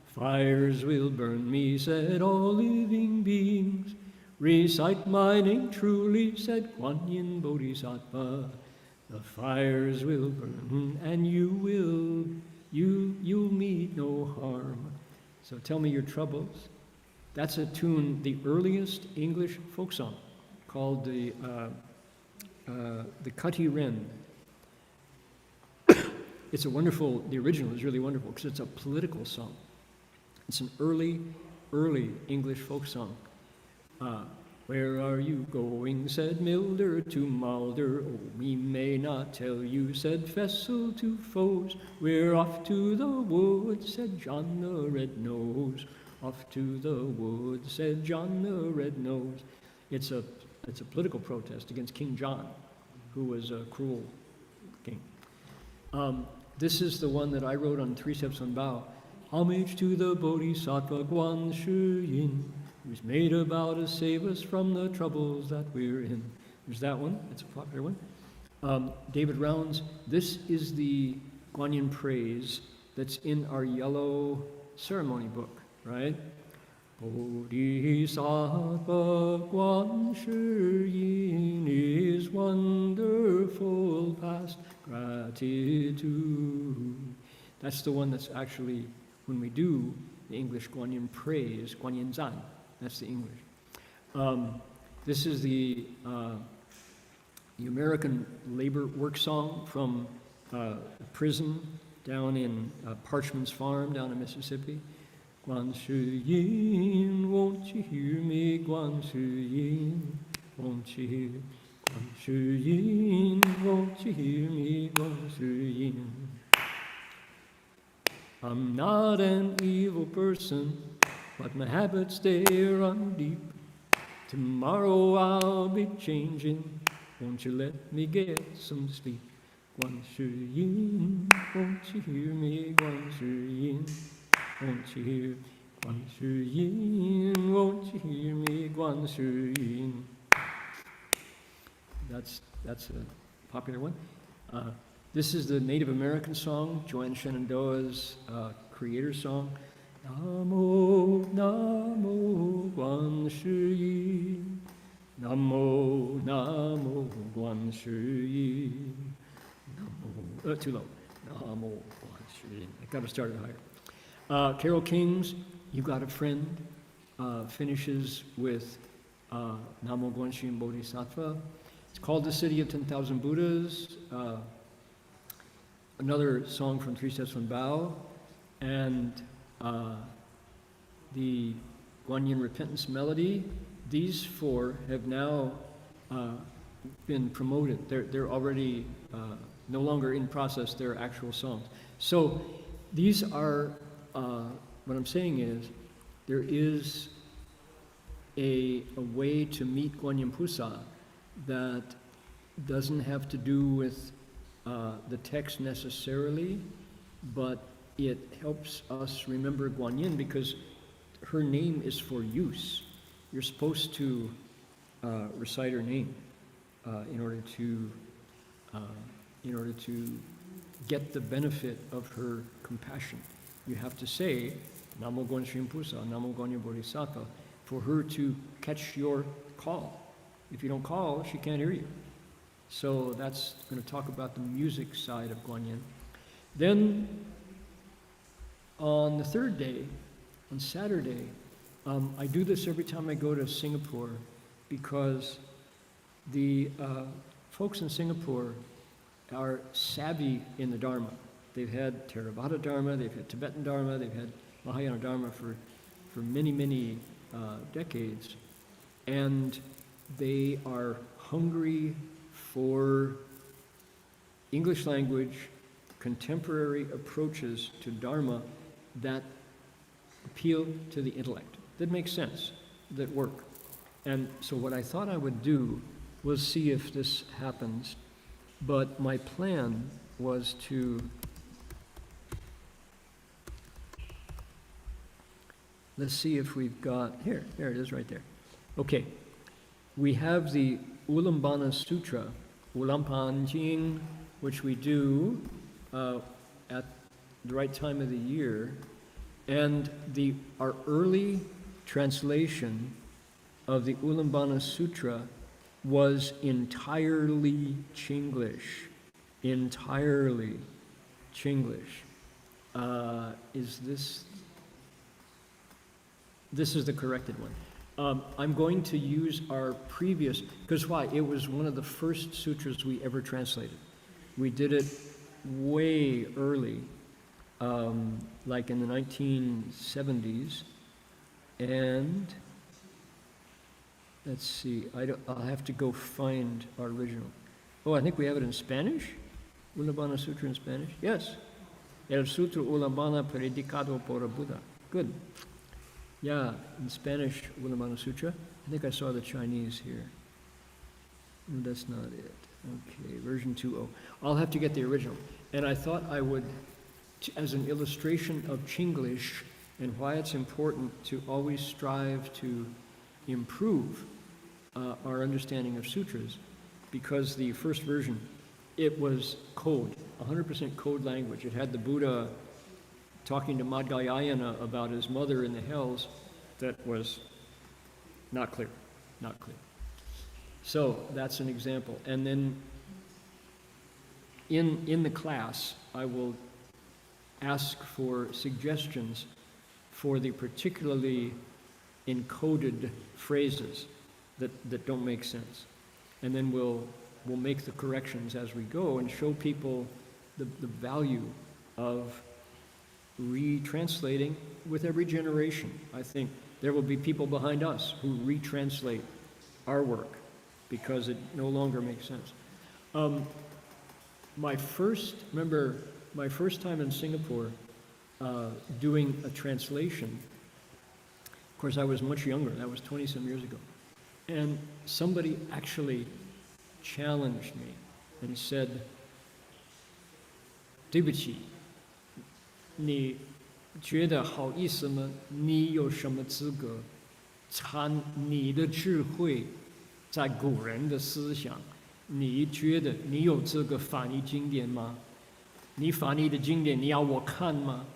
Fires will burn me, said all living beings. Recite my name truly, said Guanyin Bodhisattva. The fires will burn, and you'll meet no harm. So tell me your troubles. That's a tune, the earliest English folk song, called the Kati Ren. It's a wonderful, the original is really wonderful because it's a political song. It's an early English folk song. Where are you going, said Milder to Mulder. Oh, we may not tell you, said Fessel to foes. We're off to the woods, said John the Red-Nosed. Off to the woods, said John the Red-Nosed. It's a political protest against King John, who was a cruel king. This is the one that I wrote on 3 Steps on Bao. Homage to the Bodhisattva Guan Shi Yin, who's made a vow to save us from the troubles that we're in. There's that one. It's a popular one. David Rounds. This is the Guanyin praise that's in our yellow ceremony book, right? Bodhisattva Guan Shi Yin is wonderful past gratitude. That's the one that's actually, when we do the English Guanyin praise, Guanyin Zan. That's the English. This is the American labor work song from a prison down in Parchman's Farm down in Mississippi. Guan Shi Yin, won't you hear me? Guan Shi Yin, won't you hear? Guan Shi Yin, won't you hear me? Guan Shi Yin. I'm not an evil person, but my habits, they run deep. Tomorrow I'll be changing, won't you let me get some sleep? Guan Shi Yin, won't you hear me? Guan Shi Yin, won't you hear? Guan Shi Yin, won't you hear me? Guan Shi Yin. That's a popular one. This is the Native American song, Joanne Shenandoah's creator song. Namo, Namo, Guan Shi Yin. Namo, Namo, Guan Shi Yin. Namo, too low. Namo, Guan Shi Yin. I got to start it higher. Carol King's You Got a Friend finishes with Namo Guan Shi Yin Bodhisattva. It's called The City of 10,000 Buddhas. Another song from Three Steps One Bow. And the Guan Yin Repentance Melody. These four have now been promoted. They're already no longer in process, they're actual songs. So these are, what I'm saying is, there is a way to meet Guan Yin Pusa that doesn't have to do with the text necessarily, but it helps us remember Guan Yin because her name is for use. You're supposed to recite her name in order to get the benefit of her compassion. You have to say Namo Guan Shi Yin Pusa, Namo Guan Yin Bodhisattva, for her to catch your call. If you don't call, she can't hear you. So that's going to talk about the music side of Guan Yin. Then on the third day, on Saturday, I do this every time I go to Singapore because the folks in Singapore are savvy in the Dharma. They've had Theravada Dharma, they've had Tibetan Dharma, they've had Mahayana Dharma for many, many decades. And they are hungry for English language, contemporary approaches to Dharma that appeal to the intellect, that make sense, that work. And so what I thought I would do was see if this happens, but my plan was to let's see if we've got, there it is right there. Okay, we have the Ulambana Sutra, Ulampan Jing, which we do at the right time of the year, and our early translation of the Ulambana Sutra was entirely Chinglish. Entirely Chinglish. This is the corrected one. I'm going to use our previous, because why? It was one of the first sutras we ever translated. We did it way early, like in the 1970s, and let's see, I'll have to go find our original. Oh, I think we have it in Spanish? Ulambana Sutra in Spanish? Yes. El Sutra Ulambana Predicado por Buddha. Good. Yeah, in Spanish, Ulambana Sutra. I think I saw the Chinese here. No, that's not it. Okay, version 2.0. I'll have to get the original. And I thought I would, as an illustration of Chinglish and why it's important to always strive to improve our understanding of sutras, because the first version, it was code, 100% code language. It had the Buddha talking to Madhyayana about his mother in the hells. That was not clear, not clear. So that's an example. And then in the class, I will ask for suggestions for the particularly encoded phrases that don't make sense. And then we'll make the corrections as we go and show people the value of retranslating with every generation. I think there will be people behind us who retranslate our work because it no longer makes sense. My first time in Singapore doing a translation, of course I was much younger, that was 20-some years ago, and somebody actually challenged me and said, 对不起，你觉得好意思吗？你有什么资格参你的智慧在古人的思想？你觉得你有资格翻译经典吗？你翻译的经典，你要我看吗？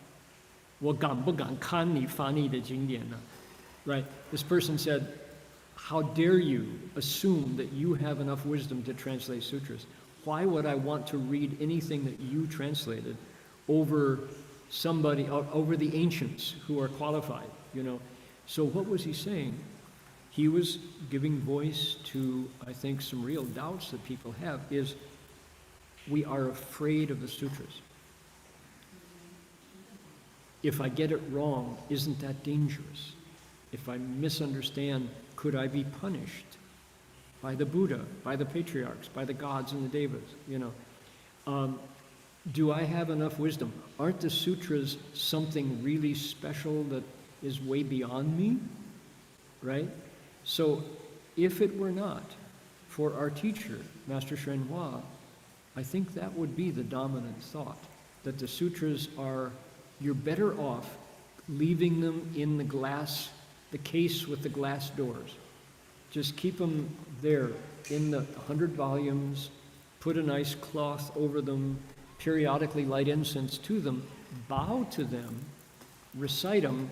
我敢不敢看你翻译的经典呢？ Right? This person said, "How dare you assume that you have enough wisdom to translate sutras? Why would I want to read anything that you translated over somebody, over the ancients who are qualified, you know?" So what was he saying? He was giving voice to, I think, some real doubts that people have, is we are afraid of the sutras. If I get it wrong, isn't that dangerous? If I misunderstand, could I be punished by the Buddha, by the patriarchs, by the gods and the devas, you know? Do I have enough wisdom? Aren't the sutras something really special that is way beyond me, right? So if it were not for our teacher, Master Hsuan, I think that would be the dominant thought, that the sutras are, you're better off leaving them in the case with the glass doors. Just keep them there in the 100 volumes, put a nice cloth over them, periodically light incense to them, bow to them, recite them.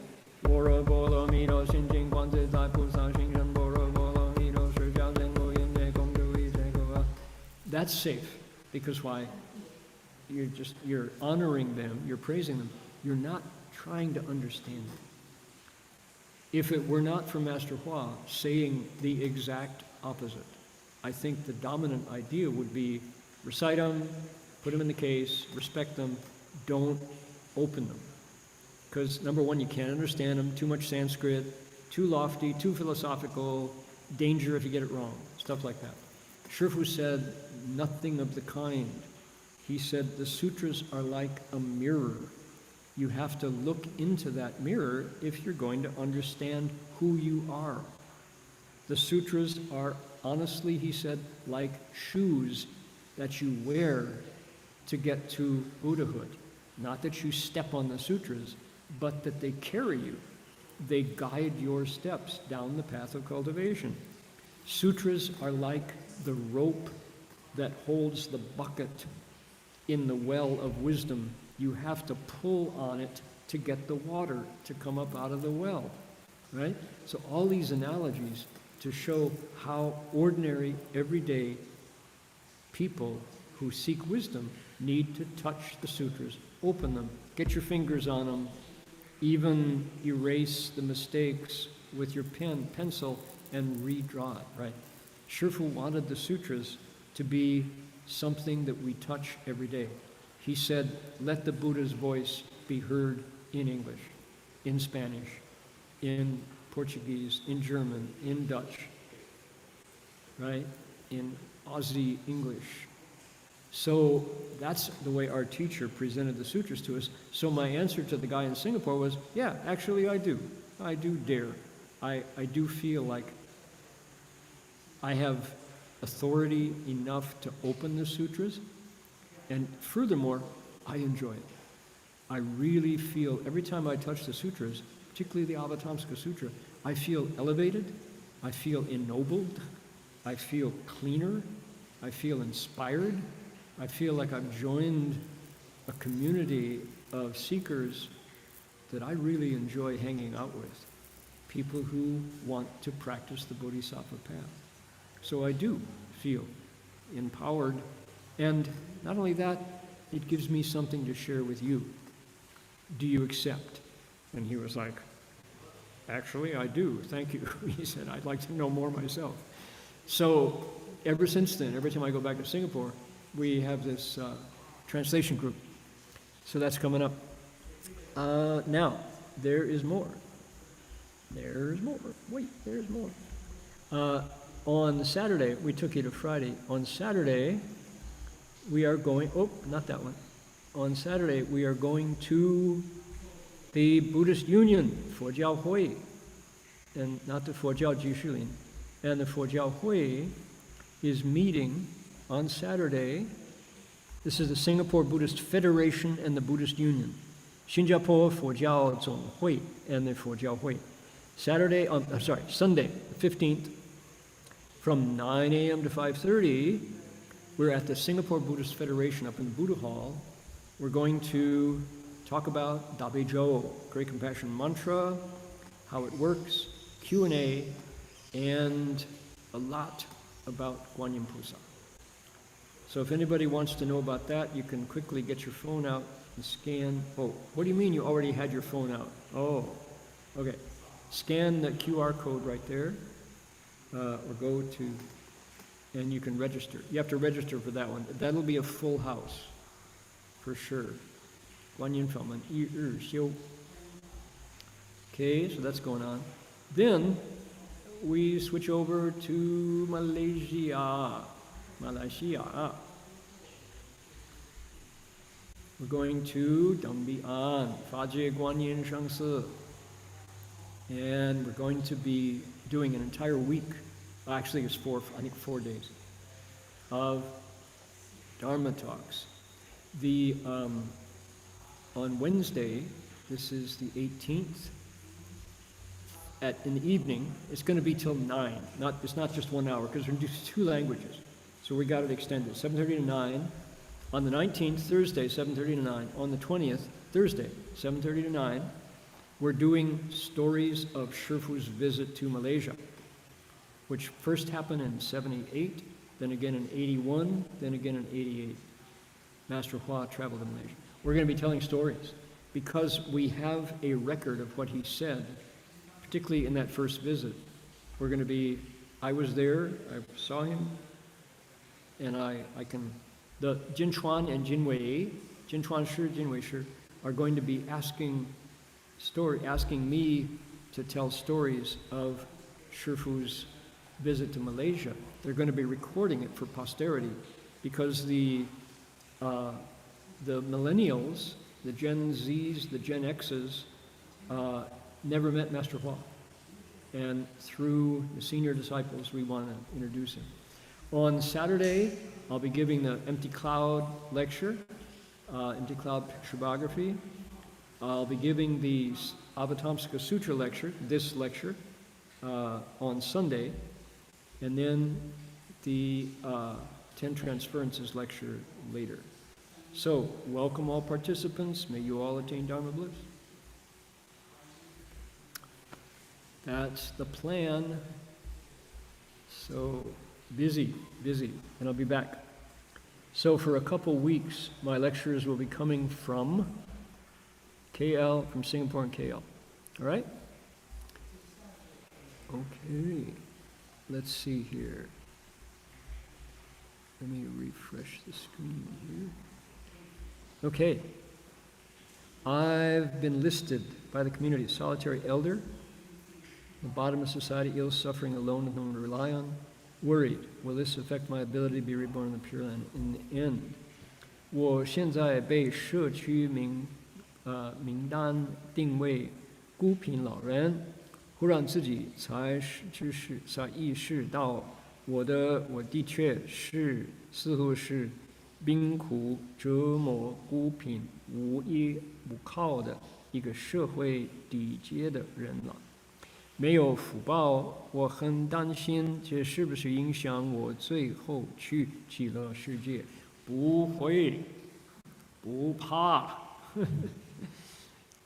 That's safe, because why? You're honoring them, you're praising them, you're not trying to understand them. If it were not for Master Hua saying the exact opposite, I think the dominant idea would be recite them, put them in the case, respect them, don't open them. Because number one, you can't understand them, too much Sanskrit, too lofty, too philosophical, danger if you get it wrong, stuff like that. Shifu said nothing of the kind. He said the sutras are like a mirror. You have to look into that mirror if you're going to understand who you are. The sutras are, honestly, he said, like shoes that you wear to get to Buddhahood. Not that you step on the sutras, but that they carry you. They guide your steps down the path of cultivation. Sutras are like the rope that holds the bucket in the well of wisdom. You have to pull on it to get the water to come up out of the well, right? So all these analogies to show how ordinary, everyday people who seek wisdom need to touch the sutras, open them, get your fingers on them, even erase the mistakes with your pencil and redraw it, right? Shifu wanted the sutras to be something that we touch every day. He said, let the Buddha's voice be heard in English, in Spanish, in Portuguese, in German, in Dutch, right? In Aussie English. So that's the way our teacher presented the sutras to us. So my answer to the guy in Singapore was, yeah, actually I do. I do dare. I do feel like I have authority enough to open the sutras. And furthermore, I enjoy it. I really feel, every time I touch the sutras, particularly the Avatamsaka Sutra, I feel elevated, I feel ennobled, I feel cleaner, I feel inspired, I feel like I've joined a community of seekers that I really enjoy hanging out with. People who want to practice the Bodhisattva path. So I do feel empowered, and not only that, it gives me something to share with you. Do you accept? And he was like, actually, I do, thank you. He said, I'd like to know more myself. So ever since then, every time I go back to Singapore, we have this translation group. So that's coming up. Now, there is more. There's more. Wait, there's more. On Saturday, we took you to Friday. On Saturday, we are going, oh, not that one. On Saturday, we are going to the Buddhist Union, Fojiao Hui, and not the Fojiao Jishulin. And the Fojiao Hui is meeting on Saturday This is the Singapore Buddhist Federation and the Buddhist Union. Shinjapo Fojiao Zonghui and the Fojiao Hui. Sunday, the 15th, from 9 a.m. to 5:30, we're at the Singapore Buddhist Federation up in the Buddha Hall. We're going to talk about Dabe Jo, Great Compassion Mantra, how it works, Q&A, and a lot about Guanyin Pusa. So if anybody wants to know about that, you can quickly get your phone out and scan. Oh, what do you mean you already had your phone out? Oh, okay. Scan the QR code right there, or go to, and you can register. You have to register for that one. That'll be a full house, for sure. Guanyin Felman, Xiu. Okay, so that's going on. Then we switch over to Malaysia. We're going to Dongbi'an, Fajie Guanyin Shangsi. And we're going to be doing an entire week, actually it's 4 days, of Dharma talks. On Wednesday, this is the 18th, in the evening, it's going to be till 9. It's not just 1 hour, because we're going to do 2 languages. So we got it extended, 7:30 to 9. On the 19th, Thursday, 7:30 to 9. On the 20th, Thursday, 7:30 to 9, we're doing stories of Shifu's visit to Malaysia, which first happened in 78, then again in 81, then again in 88. Master Hua traveled to Malaysia. We're going to be telling stories because we have a record of what he said, particularly in that first visit. We're going to be, I was there, I saw him, and I can, the Jin Chuan and Jin Wei, Jin Chuan Shi, Jin Wei Shi, are going to be asking me to tell stories of Shifu's visit to Malaysia. They're going to be recording it for posterity because the millennials, the Gen Zs, the Gen Xs, never met Master Hua. And through the senior disciples, we want to introduce him. On Saturday, I'll be giving the Empty Cloud lecture, Empty Cloud Pictureography. I'll be giving the Avatamsaka Sutra lecture, this lecture, on Sunday, and then the 10 Transferences lecture later. So, welcome all participants. May you all attain Dharma bliss. That's the plan. So, busy, and I'll be back. So for a couple weeks, my lectures will be coming from KL, from Singapore and KL. All right? Okay, let's see here. Let me refresh the screen here. Okay. I've been listed by the community solitary elder, the bottom of society, ill, suffering, alone, with no one to rely on, worried. Will this affect my ability to be reborn in the Pure Land in the end? 我现在被社区名单定为孤贫老人，忽然自己才意识到我的确是似乎是贫苦折磨孤贫无依无靠的一个社会底阶的人了。没有福报，我很担心这是不是影响我最后去极乐世界？不会，不怕。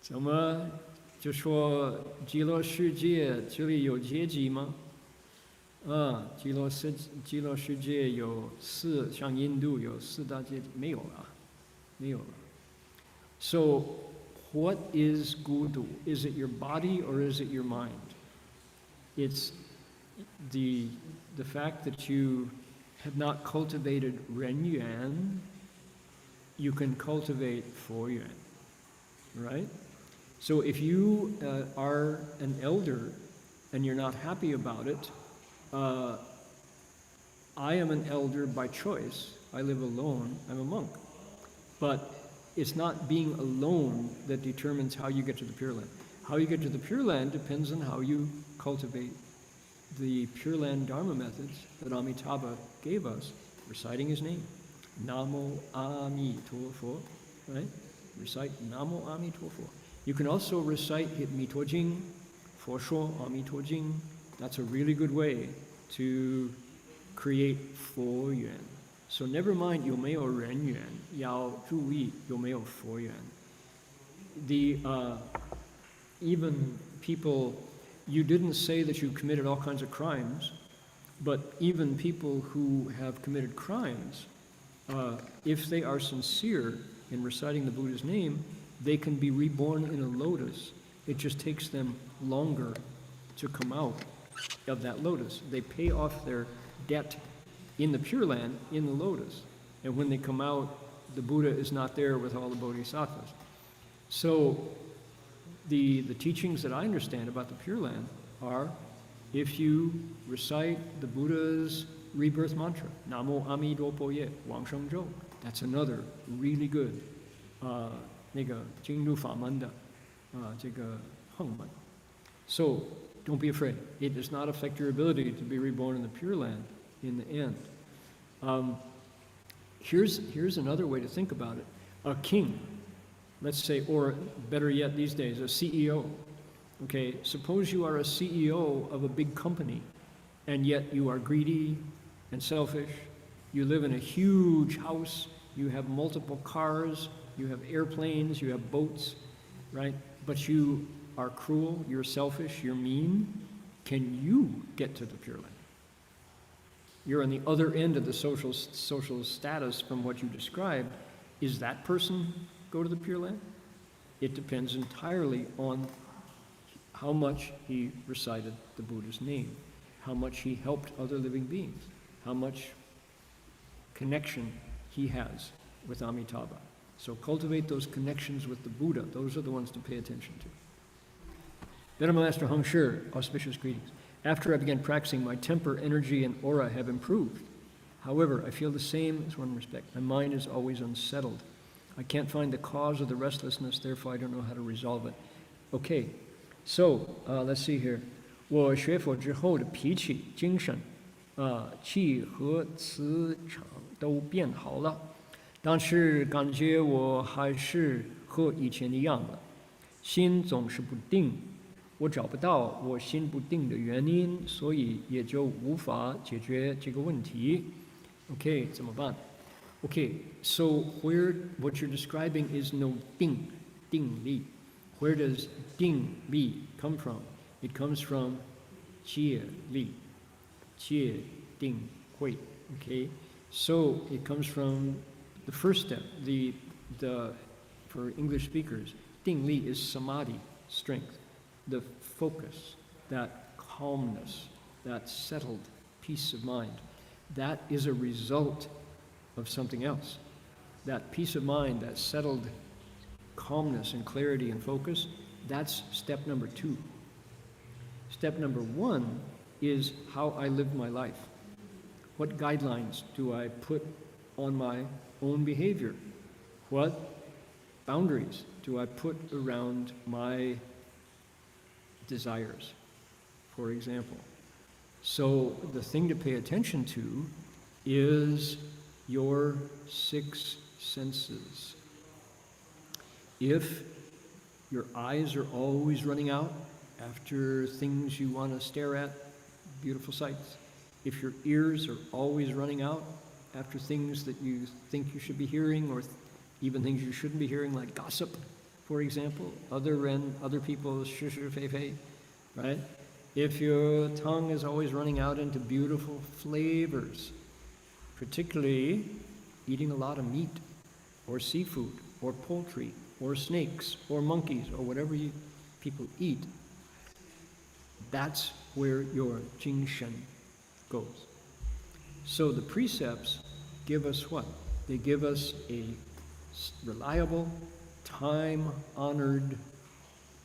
怎么就说极乐世界这里有阶级吗？极乐世界有像印度有4大阶级，没有了，没有了。So, what is Gudu? Is it your body or is it your mind? It's the fact that you have not cultivated Ren Yuan, you can cultivate Fo Yuan, right? So if you are an elder and you're not happy about it, I am an elder by choice. I live alone. I'm a monk. But it's not being alone that determines how you get to the Pure Land. How you get to the Pure Land depends on how you cultivate the Pure Land Dharma methods that Amitabha gave us, reciting his name, Namo Ami Tofo, right? Recite Namo Ami Tofo. You can also recite Mito Jing, Fo Shuo Ami To Jing. That's a really good way to create Fo Yuan. So never mind 有没有人缘，要注意有没有佛缘。The even people, you didn't say that you committed all kinds of crimes, but even people who have committed crimes, if they are sincere in reciting the Buddha's name, they can be reborn in a lotus. It just takes them longer to come out of that lotus. They pay off their debt in the Pure Land in the lotus. And when they come out, the Buddha is not there with all the bodhisattvas. So the teachings that I understand about the Pure Land are, if you recite the Buddha's rebirth mantra, Namo Amido Poye, Wang Sheng Zhou, that's another really good 那个进入法门的这个横门. So don't be afraid. It does not affect your ability to be reborn in the Pure Land in the end. Here's another way to think about it. A king, let's say, or better yet these days, a CEO. Okay, suppose you are a CEO of a big company, and yet you are greedy and selfish. You live in a huge house, you have multiple cars, you have airplanes, you have boats, right? But you are cruel, you're selfish, you're mean. Can you get to the Pure Land? You're on the other end of the social status from what you described. Is that person go to the Pure Land? It depends entirely on how much he recited the Buddha's name, how much he helped other living beings, how much connection he has with Amitabha. So cultivate those connections with the Buddha. Those are the ones to pay attention to. Venerable Master Heng Shi, auspicious greetings. After I began practicing, my temper, energy, and aura have improved. However, I feel the same as one respect. My mind is always unsettled. I can't find the cause of the restlessness, therefore I don't know how to resolve it. Okay, so let's see here. 我学佛之后的脾气、精神、气和磁场都变好了，但是感觉我还是和以前一样了，心总是不定。我找不到我心不定的原因，所以也就无法解决这个问题。Okay, 怎么办? Okay, so what you're describing is no 定力. Where does 定力 come from? It comes from 戒力定慧. Okay, so it comes from the first step. The for English speakers, 定力 is samadhi, strength, the focus, that calmness, that settled peace of mind. That is a result of something else. That peace of mind, that settled calmness and clarity and focus, that's step number 2. Step number 1 is how I live my life. What guidelines do I put on my own behavior? What boundaries do I put around my desires, for example? So the thing to pay attention to is your 6 senses. If your eyes are always running out after things you want to stare at, beautiful sights, if your ears are always running out after things that you think you should be hearing, or even things you shouldn't be hearing, like gossip, for example, other people's fei, right? If your tongue is always running out into beautiful flavors, particularly eating a lot of meat, or seafood, or poultry, or snakes, or monkeys, or whatever people eat, that's where your jingshen goes. So the precepts give us what? They give us a reliable, time-honored,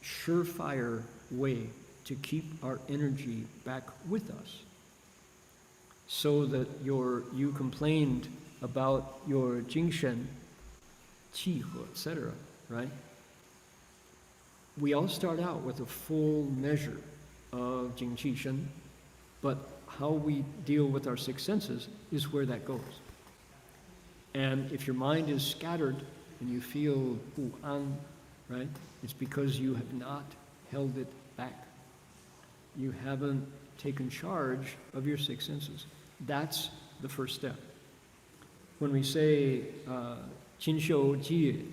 surefire way to keep our energy back with us. So that you complained about your jingshen, qi, etc., right? We all start out with a full measure of jing qi shen, but how we deal with our 6 senses is where that goes. And if your mind is scattered and you feel 不安, right, it's because you have not held it back. You haven't taken charge of your six senses. That's the first step. When we say 金修戒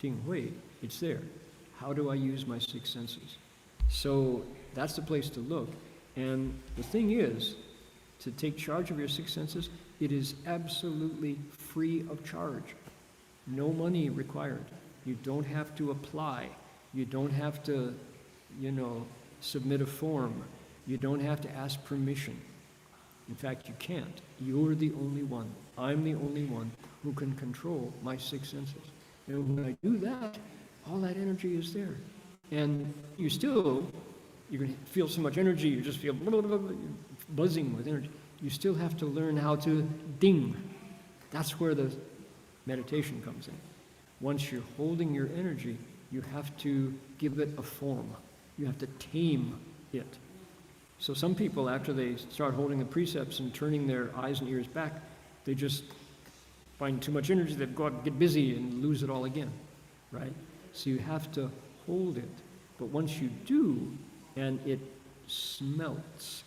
定慧, it's there. How do I use my six senses? So that's the place to look. And the thing is, to take charge of your six senses, it is absolutely free of charge. No money required. You don't have to apply. You don't have to, submit a form. You don't have to ask permission. In fact, you can't. You're the only one. I'm the only one who can control my six senses. And when I do that, all that energy is there. And you're going to feel so much energy, you just feel buzzing with energy. You still have to learn how to ding. That's where the meditation comes in. Once you're holding your energy, you have to give it a form. You have to tame it. So some people, after they start holding the precepts and turning their eyes and ears back, they just find too much energy, they go out and get busy and lose it all again, right? So you have to hold it. But once you do, and it smelts,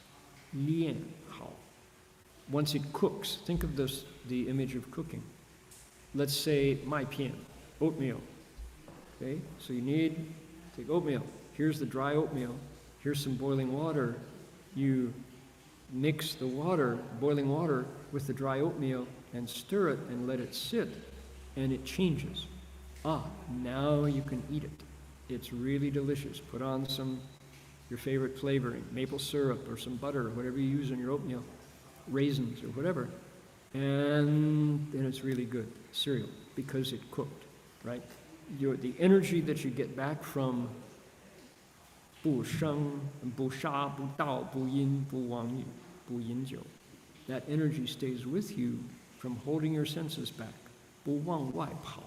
炼好. Once it cooks, think of this, the image of cooking. Let's say 麦片, oatmeal. Okay, so you take oatmeal. Here's the dry oatmeal. Here's some boiling water. You mix the water, boiling water, with the dry oatmeal and stir it and let it sit, and it changes. Now you can eat it. It's really delicious. Put on your favorite flavoring, maple syrup or some butter, or whatever you use in your oatmeal, raisins or whatever, and then it's really good cereal because it cooked, right? The energy that you get back from 不生, 不杀, 不盗, 不淫, 不妄语, 不饮酒, that energy stays with you from holding your senses back. 不往外跑,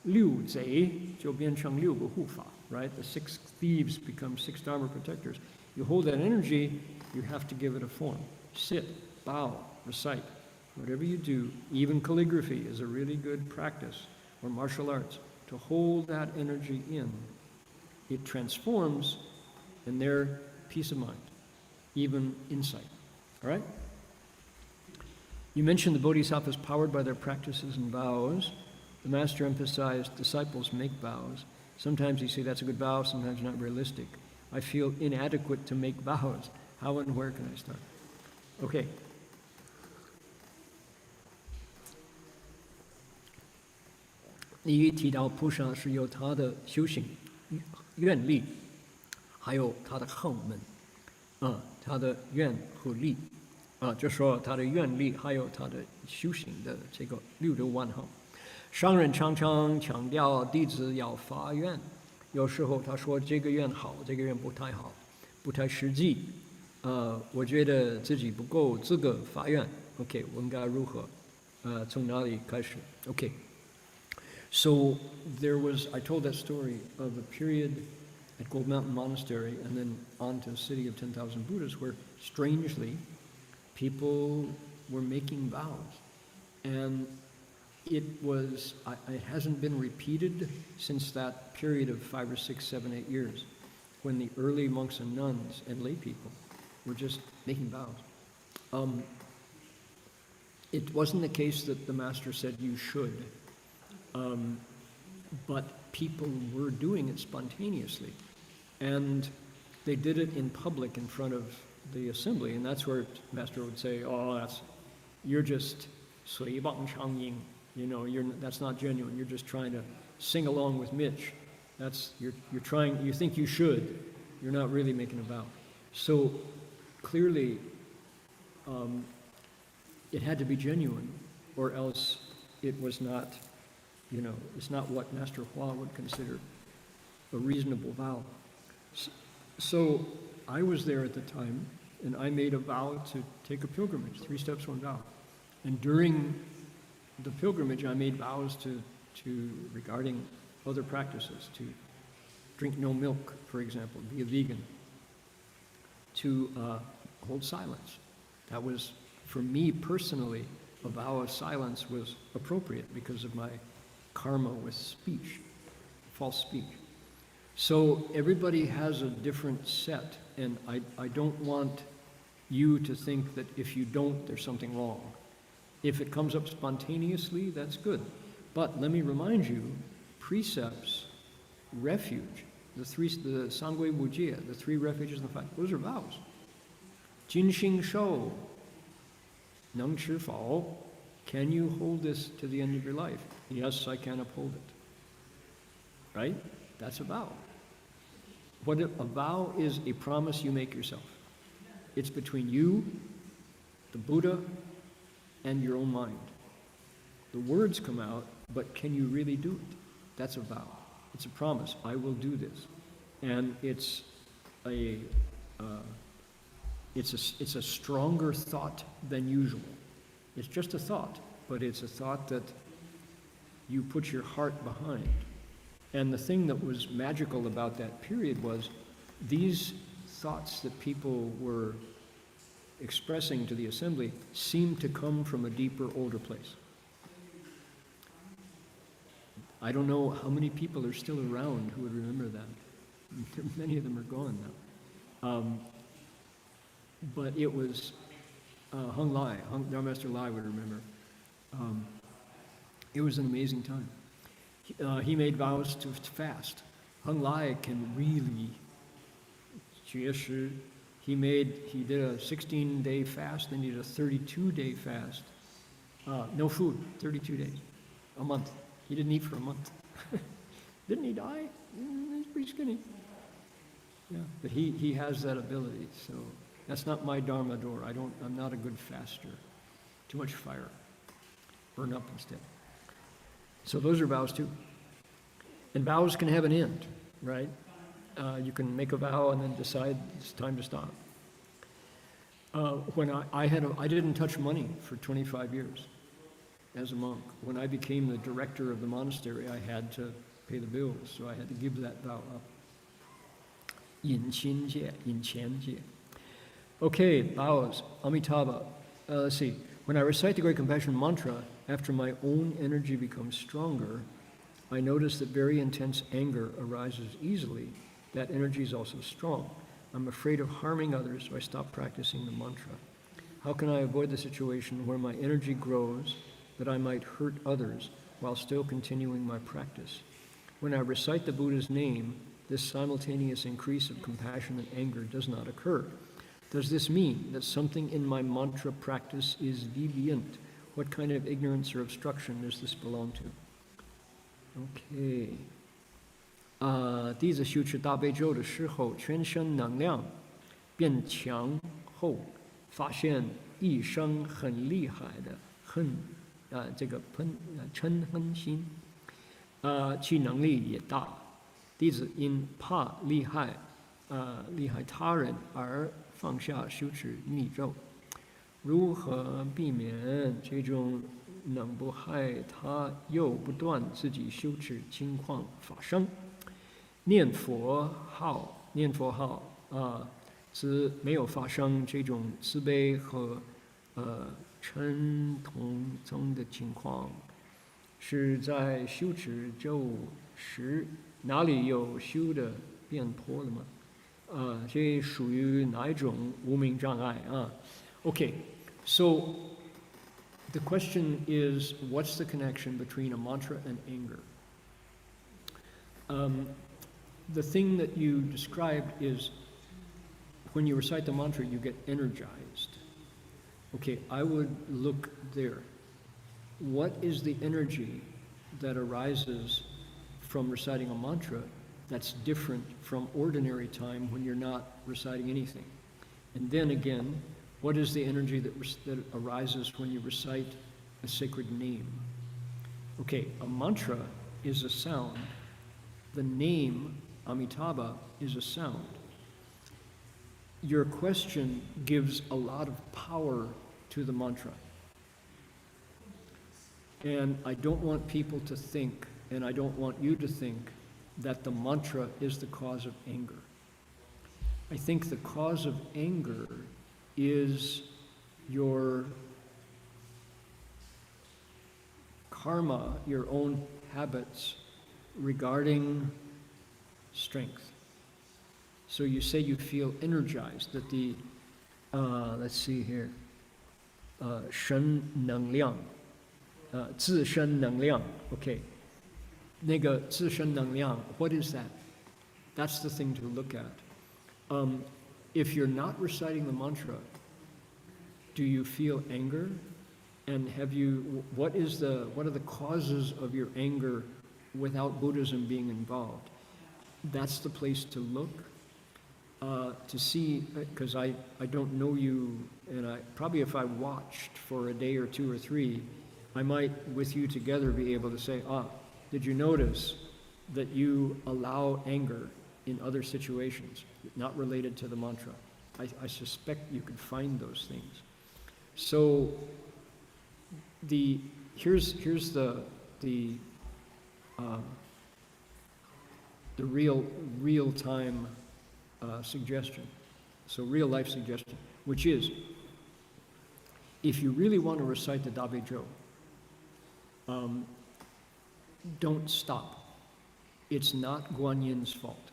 六贼就变成六个护法, right? The 6 thieves become 6 Dharma protectors. You hold that energy, you have to give it a form. Sit, bow, recite. Whatever you do, even calligraphy is a really good practice, or martial arts, to hold that energy in. It transforms, and their peace of mind, even insight. All right? You mentioned the bodhisattvas powered by their practices and vows. The master emphasized disciples make vows. Sometimes you say that's a good vow, sometimes not realistic. I feel inadequate to make vows. How and where can I start? Okay. 一提到菩萨是有他的修行愿力，还有他的行门，他的愿和力，就说他的愿力还有他的修行的这个6个万行。上人常常强调弟子要发愿，有时候他说这个愿好，这个愿不太好，不太实际。我觉得自己不够资格发愿。OK， 我应该如何？从哪里开始 ？OK。So I told that story of a period at Gold Mountain Monastery and then on to the city of 10,000 Buddhas where strangely people were making vows. And it hasn't been repeated since that period of 5 or 6, 7, 8 years when the early monks and nuns and lay people were just making vows. It wasn't the case that the master said you should. But people were doing it spontaneously. And they did it in public in front of the assembly, and that's where Master would say, you're just 随望长音, that's not genuine. You're just trying to sing along with Mitch. You think you should. You're not really making a vow. So clearly, it had to be genuine, or else it was not, it's not what Master Hua would consider a reasonable vow. So I was there at the time, and I made a vow to take a pilgrimage, 3 steps, 1 vow. And during the pilgrimage, I made vows to regarding other practices, to drink no milk, for example, be a vegan, to hold silence. That was, for me personally, a vow of silence was appropriate because of my karma with speech, false speech. So everybody has a different set, and I don't want you to think that if you don't, there's something wrong. If it comes up spontaneously, that's good. But let me remind you, precepts, refuge, the Sangui Wujie, the three refuges in the five, those are vows. Jin Xing Shou, Neng Chi Fao, can you hold this to the end of your life? Yes, I can uphold it. Right? That's a vow. A vow is a promise you make yourself. It's between you, the Buddha, and your own mind. The words come out, but can you really do it? That's a vow. It's a promise. I will do this. And it's a stronger thought than usual. It's just a thought, but it's a thought that you put your heart behind. And the thing that was magical about that period was these thoughts that people were expressing to the assembly seemed to come from a deeper, older place. I don't know how many people are still around who would remember that. Many of them are gone now. But it was Heng Lai, Dharma Master Lai would remember. It was an amazing time. He made vows to fast. Heng Lai can really, he did a 16-day fast, then he did a 32-day fast. No food, 32 days, a month. He didn't eat for a month. Didn't he die? He's pretty skinny. Yeah, but he has that ability, so that's not my Dharma door. I'm not a good faster. Too much fire. Burn up instead. So those are vows too. And vows can have an end, right? You can make a vow and then decide it's time to stop. When I didn't touch money for 25 years as a monk. When I became the director of the monastery, I had to pay the bills, so I had to give that vow up. Yin Qin Jie. Okay, vows. Amitabha. Let's see. When I recite the Great Compassion Mantra, after my own energy becomes stronger, I notice that very intense anger arises easily. That energy is also strong. I'm afraid of harming others, so I stop practicing the mantra. How can I avoid the situation where my energy grows that I might hurt others while still continuing my practice? When I recite the Buddha's name, this simultaneous increase of compassion and anger does not occur. Does this mean that something in my mantra practice is deviant? What kind of ignorance or obstruction does this belong to? Okay. 弟子修持大悲咒的时候，全身能量变强后，发现一生很厉害的嗔恨心，其能力也大。弟子因怕厉害他人而放下修持密咒。如何避免这种能不害他又不断自己修持情况发生？念佛号只没有发生这种慈悲和嗔同增的情况，是在修持咒时哪里有修的变脱了吗？这属于哪一种无明障碍啊？ Okay, so the question is, what's the connection between a mantra and anger? The thing that you described is when you recite the mantra, you get energized. Okay, I would look there. What is the energy that arises from reciting a mantra that's different from ordinary time when you're not reciting anything? And then again, what is the energy that arises when you recite a sacred name? Okay, a mantra is a sound. The name Amitabha is a sound. Your question gives a lot of power to the mantra. And I don't want people to think, and I don't want you to think, that the mantra is the cause of anger. I think the cause of anger is your karma, your own habits regarding strength. So you say you feel energized, that the, let's see here, 神能量, 自身能量, okay. 那个自身能量, what is that? That's the thing to look at. If you're not reciting the mantra, do you feel anger? And what are the causes of your anger without Buddhism being involved? That's the place to look, to see, because I don't know you, and probably if I watched for a day or two or three, I might, with you together, be able to say, did you notice that you allow anger in other situations, not related to the mantra? I suspect you could find those things. So here's the real time suggestion. So real life suggestion, which is, if you really want to recite the Dabejo, don't stop. It's not Guanyin's fault.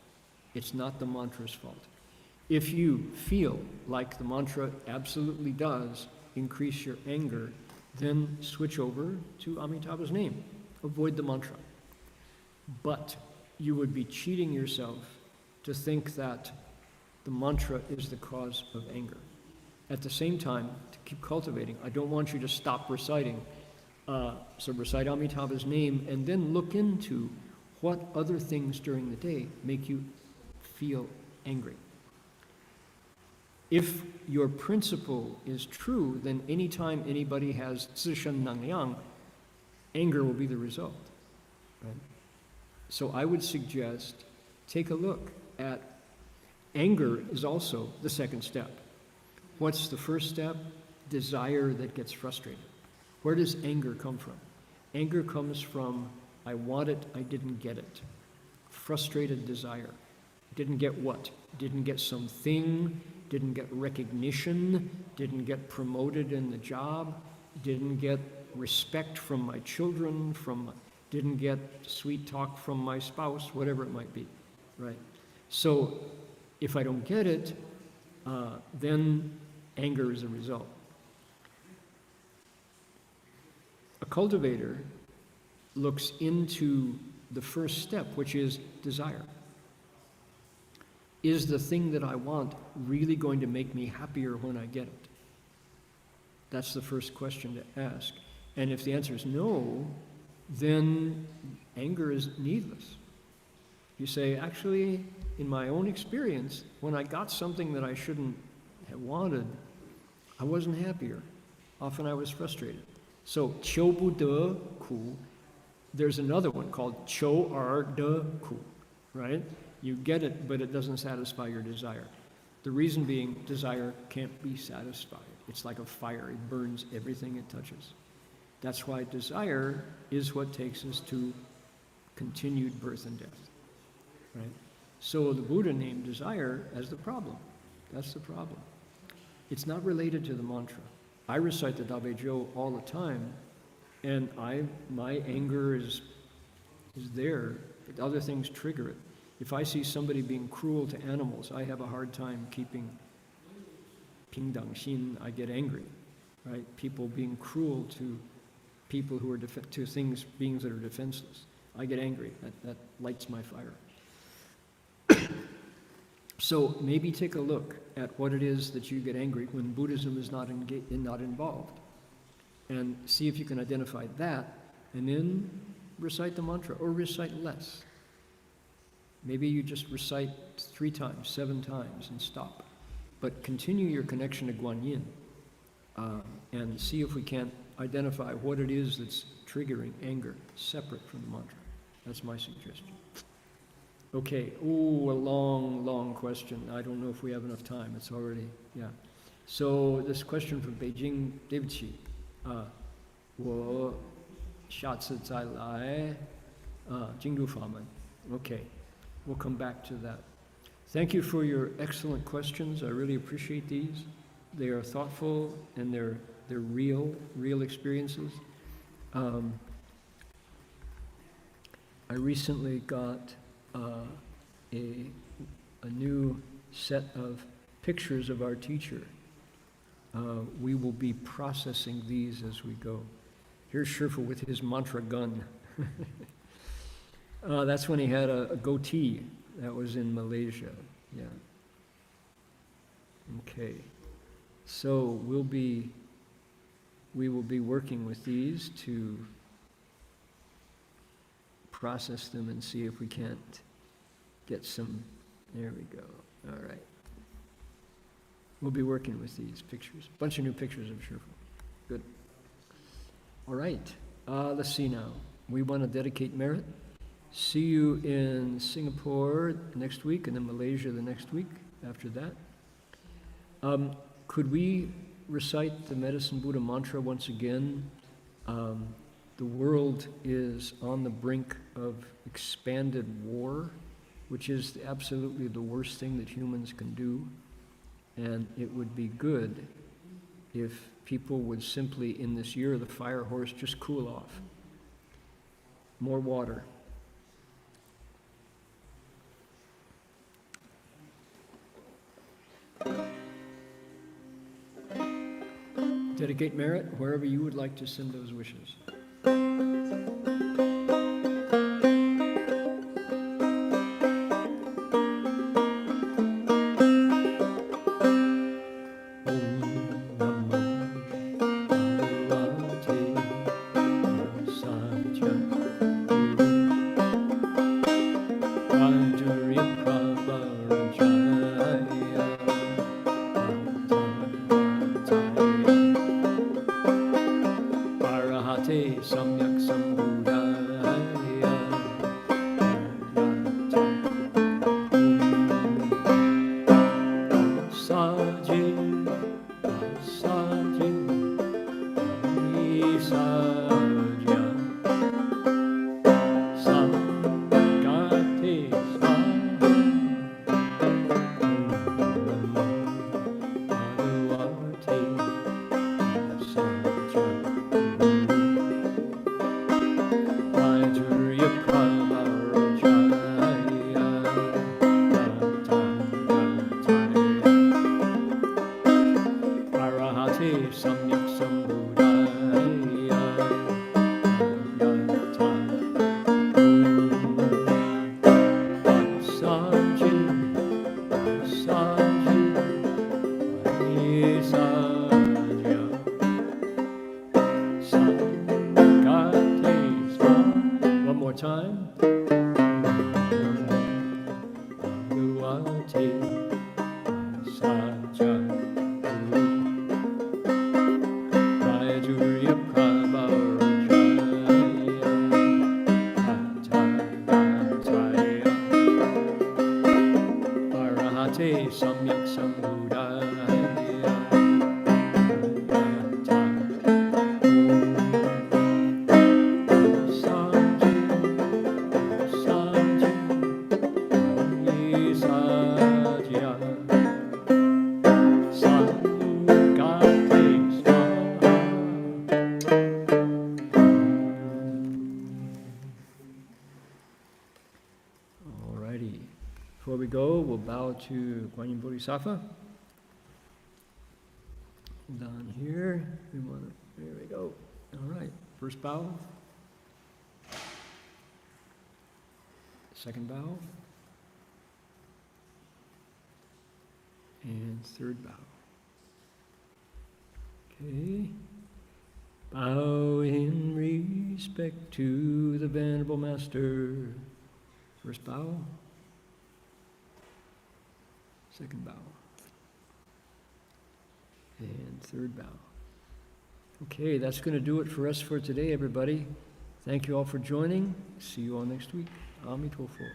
It's not the mantra's fault. If you feel like the mantra absolutely does increase your anger, then switch over to Amitabha's name. Avoid the mantra. But you would be cheating yourself to think that the mantra is the cause of anger. At the same time, to keep cultivating, I don't want you to stop reciting. So recite Amitabha's name and then look into what other things during the day make you feel angry. If your principle is true, then anytime anybody has zishen nangliang, anger will be the result. Right? So I would suggest, take a look at anger is also the second step. What's the first step? Desire that gets frustrated. Where does anger come from? Anger comes from, I want it, I didn't get it. Frustrated desire. Didn't get what? Didn't get something, didn't get recognition, didn't get promoted in the job, didn't get respect from my children, didn't get sweet talk from my spouse, whatever it might be, right? So if I don't get it, then anger is a result. A cultivator looks into the first step, which is desire. Is the thing that I want really going to make me happier when I get it? That's the first question to ask. And if the answer is no, then anger is needless. You say, actually, in my own experience, when I got something that I shouldn't have wanted, I wasn't happier. Often I was frustrated. So, qiu bu de ku, there's another one called qiu er de ku, right? You get it, but it doesn't satisfy your desire. The reason being, desire can't be satisfied. It's like a fire, it burns everything it touches. That's why desire is what takes us to continued birth and death, right? So the Buddha named desire as the problem. That's the problem. It's not related to the mantra. I recite the Dabejo all the time, and my anger is there, but other things trigger it. If I see somebody being cruel to animals, I have a hard time keeping pingdang xin. I get angry, right? People being cruel to people who are beings that are defenseless. I get angry. That lights my fire. So maybe take a look at what it is that you get angry when Buddhism is not involved, and see if you can identify that, and then recite the mantra, or recite less. Maybe you just recite 3 times, 7 times, and stop. But continue your connection to Guanyin, and see if we can't identify what it is that's triggering anger, separate from the mantra. That's my suggestion. Okay, a long question. I don't know if we have enough time. It's already, yeah. So this question from Beijing, 对不起, 我下次再来进入法门. Okay. We'll come back to that. Thank you for your excellent questions. I really appreciate these. They are thoughtful and they're real experiences. I recently got a new set of pictures of our teacher. We will be processing these as we go. Here's Sherpa with his mantra gun. That's when he had a goatee. That was in Malaysia. Yeah. Okay. So we will be working with these to process them and see if we can't get some. There we go. All right. We'll be working with these pictures. A bunch of new pictures of Sherpa. Good. All right. Let's see now. We want to dedicate merit. See you in Singapore next week, and then Malaysia the next week after that. Could we recite the Medicine Buddha mantra once again? The world is on the brink of expanded war, which is absolutely the worst thing that humans can do. And it would be good if people would simply, in this year of the fire horse, just cool off. More water. Dedicate merit wherever you would like to send those wishes. Before we go, we'll bow to Guan Yin Bodhisattva. Down here, there we go. All right, first bow. Second bow. And third bow. Okay. Bow in respect to the Venerable Master. First bow. Second bow. And third bow. Okay, that's going to do it for us for today, everybody. Thank you all for joining. See you all next week. Amitofo.